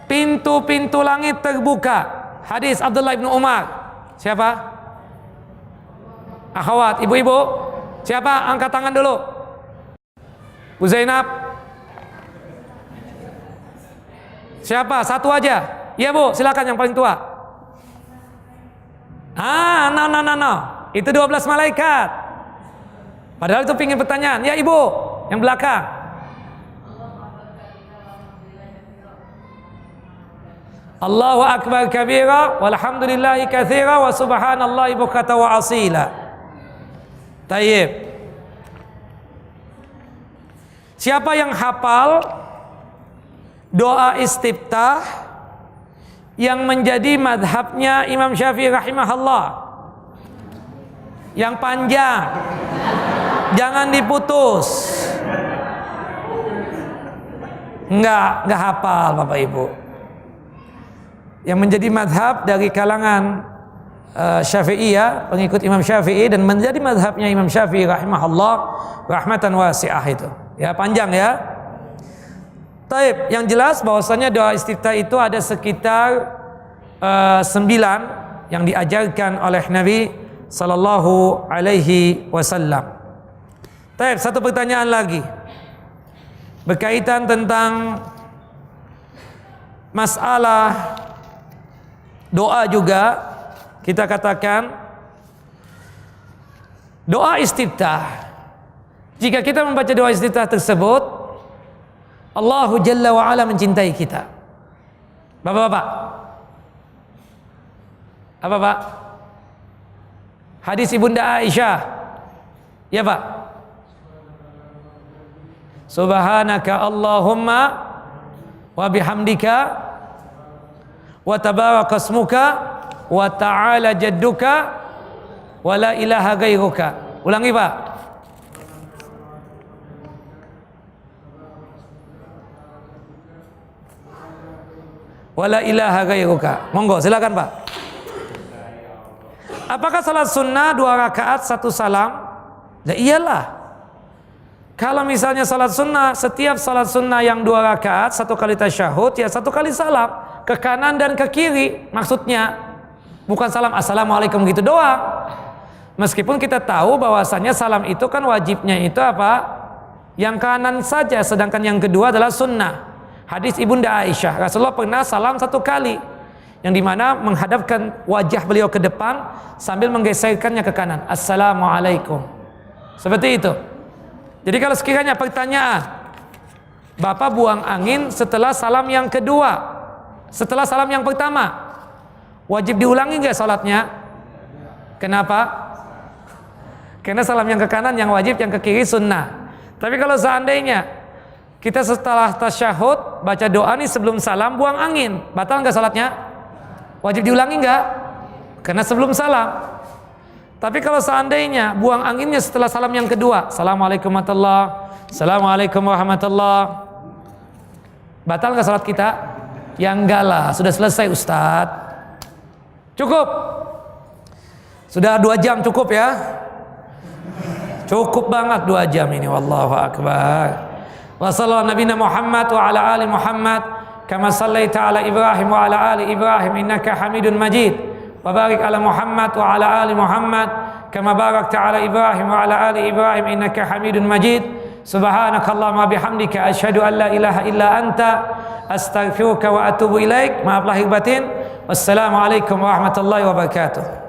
pintu-pintu langit terbuka. Hadis Abdullah bin Umar. Siapa? Akhwat, ibu-ibu. Siapa? Angkat tangan dulu. Bu Zainab. Siapa? Satu aja. Iya Bu, silakan yang paling tua. No. Itu 12 malaikat. Padahal itu pingin pertanyaan. Ya Ibu, yang belakang. Allahu akbar kabira walhamdulillahi katsira wa subhanallahi bukratan wa asila. Tayyib. Siapa yang hafal doa istiftah yang menjadi madhabnya Imam Syafi'i rahimahullah? Yang panjang, jangan diputus. Enggak hafal Bapak Ibu. yang menjadi madhab dari kalangan Syafi'iyah, pengikut Imam Syafi'i, dan menjadi madhabnya Imam Syafi'i rahimahullah rahmatan wasi'ah itu. Ya, panjang ya. Taib, yang jelas bahwasanya doa istiftah itu ada sekitar 9 yang diajarkan oleh Nabi sallallahu alaihi wasallam. Taib, satu pertanyaan lagi berkaitan tentang masalah doa juga. Kita katakan doa istiftah, jika kita membaca doa istiftah tersebut, Allah Jalla wa Ala mencintai kita. Bapak-bapak, apa Pak? Hadis Ibunda Aisyah, ya Pak? Subhanaka Allahumma wa bihamdika wa tabaraka ismuka wa ta'ala jadduka wa la ilaha ghairuka. Ulangi Pak. Wa la ilaha ghairuka. Monggo silakan Pak. Apakah salat sunnah 2 rakaat 1 salam? Ya iyalah. Kalau misalnya salat sunnah, setiap salat sunnah yang 2 rakaat 1 kali tasyahud, ya 1 kali salam ke kanan dan ke kiri. Maksudnya bukan salam assalamualaikum gitu doang. Meskipun kita tahu bahwasannya salam itu kan wajibnya itu apa? Yang kanan saja, sedangkan yang kedua adalah sunnah. Hadis Ibunda Aisyah, Rasulullah pernah salam 1 kali, yang dimana menghadapkan wajah beliau ke depan sambil menggeserkannya ke kanan. Assalamualaikum. Seperti itu. Jadi kalau sekiranya pertanyaan, Bapak buang angin setelah salam yang kedua, setelah salam yang pertama, wajib diulangi nggak salatnya? Kenapa? Karena salam yang ke kanan yang wajib, yang ke kiri sunnah. Tapi kalau seandainya kita setelah tasyahud baca doa nih sebelum salam buang angin, batal nggak salatnya? Wajib diulangi nggak? Karena sebelum salam. Tapi kalau seandainya buang anginnya setelah salam yang kedua, Assalamualaikum warahmatullahi, Assalamualaikum warahmatullahi, batal nggak salat kita? Ya enggak lah, sudah selesai Ustadz. Cukup. Sudah 2 jam cukup ya? Cukup banget 2 jam ini, wallahu akbar. Wa sallallahu nabiyana Muhammad wa ala ali Muhammad kama sallaita ala Ibrahim wa ala ali Ibrahim innaka Hamidun Majid. Wa barik ala Muhammad wa ala ali Muhammad kama barakta ala Ibrahim wa ala ali Ibrahim innaka Hamidun Majid. Subhanakallahumma bihamdika asyhadu an la ilaha illa anta astaghfiruka wa atubu ilaik. Maaf lahir batin. Wassalamualaikum warahmatullahi wabarakatuh.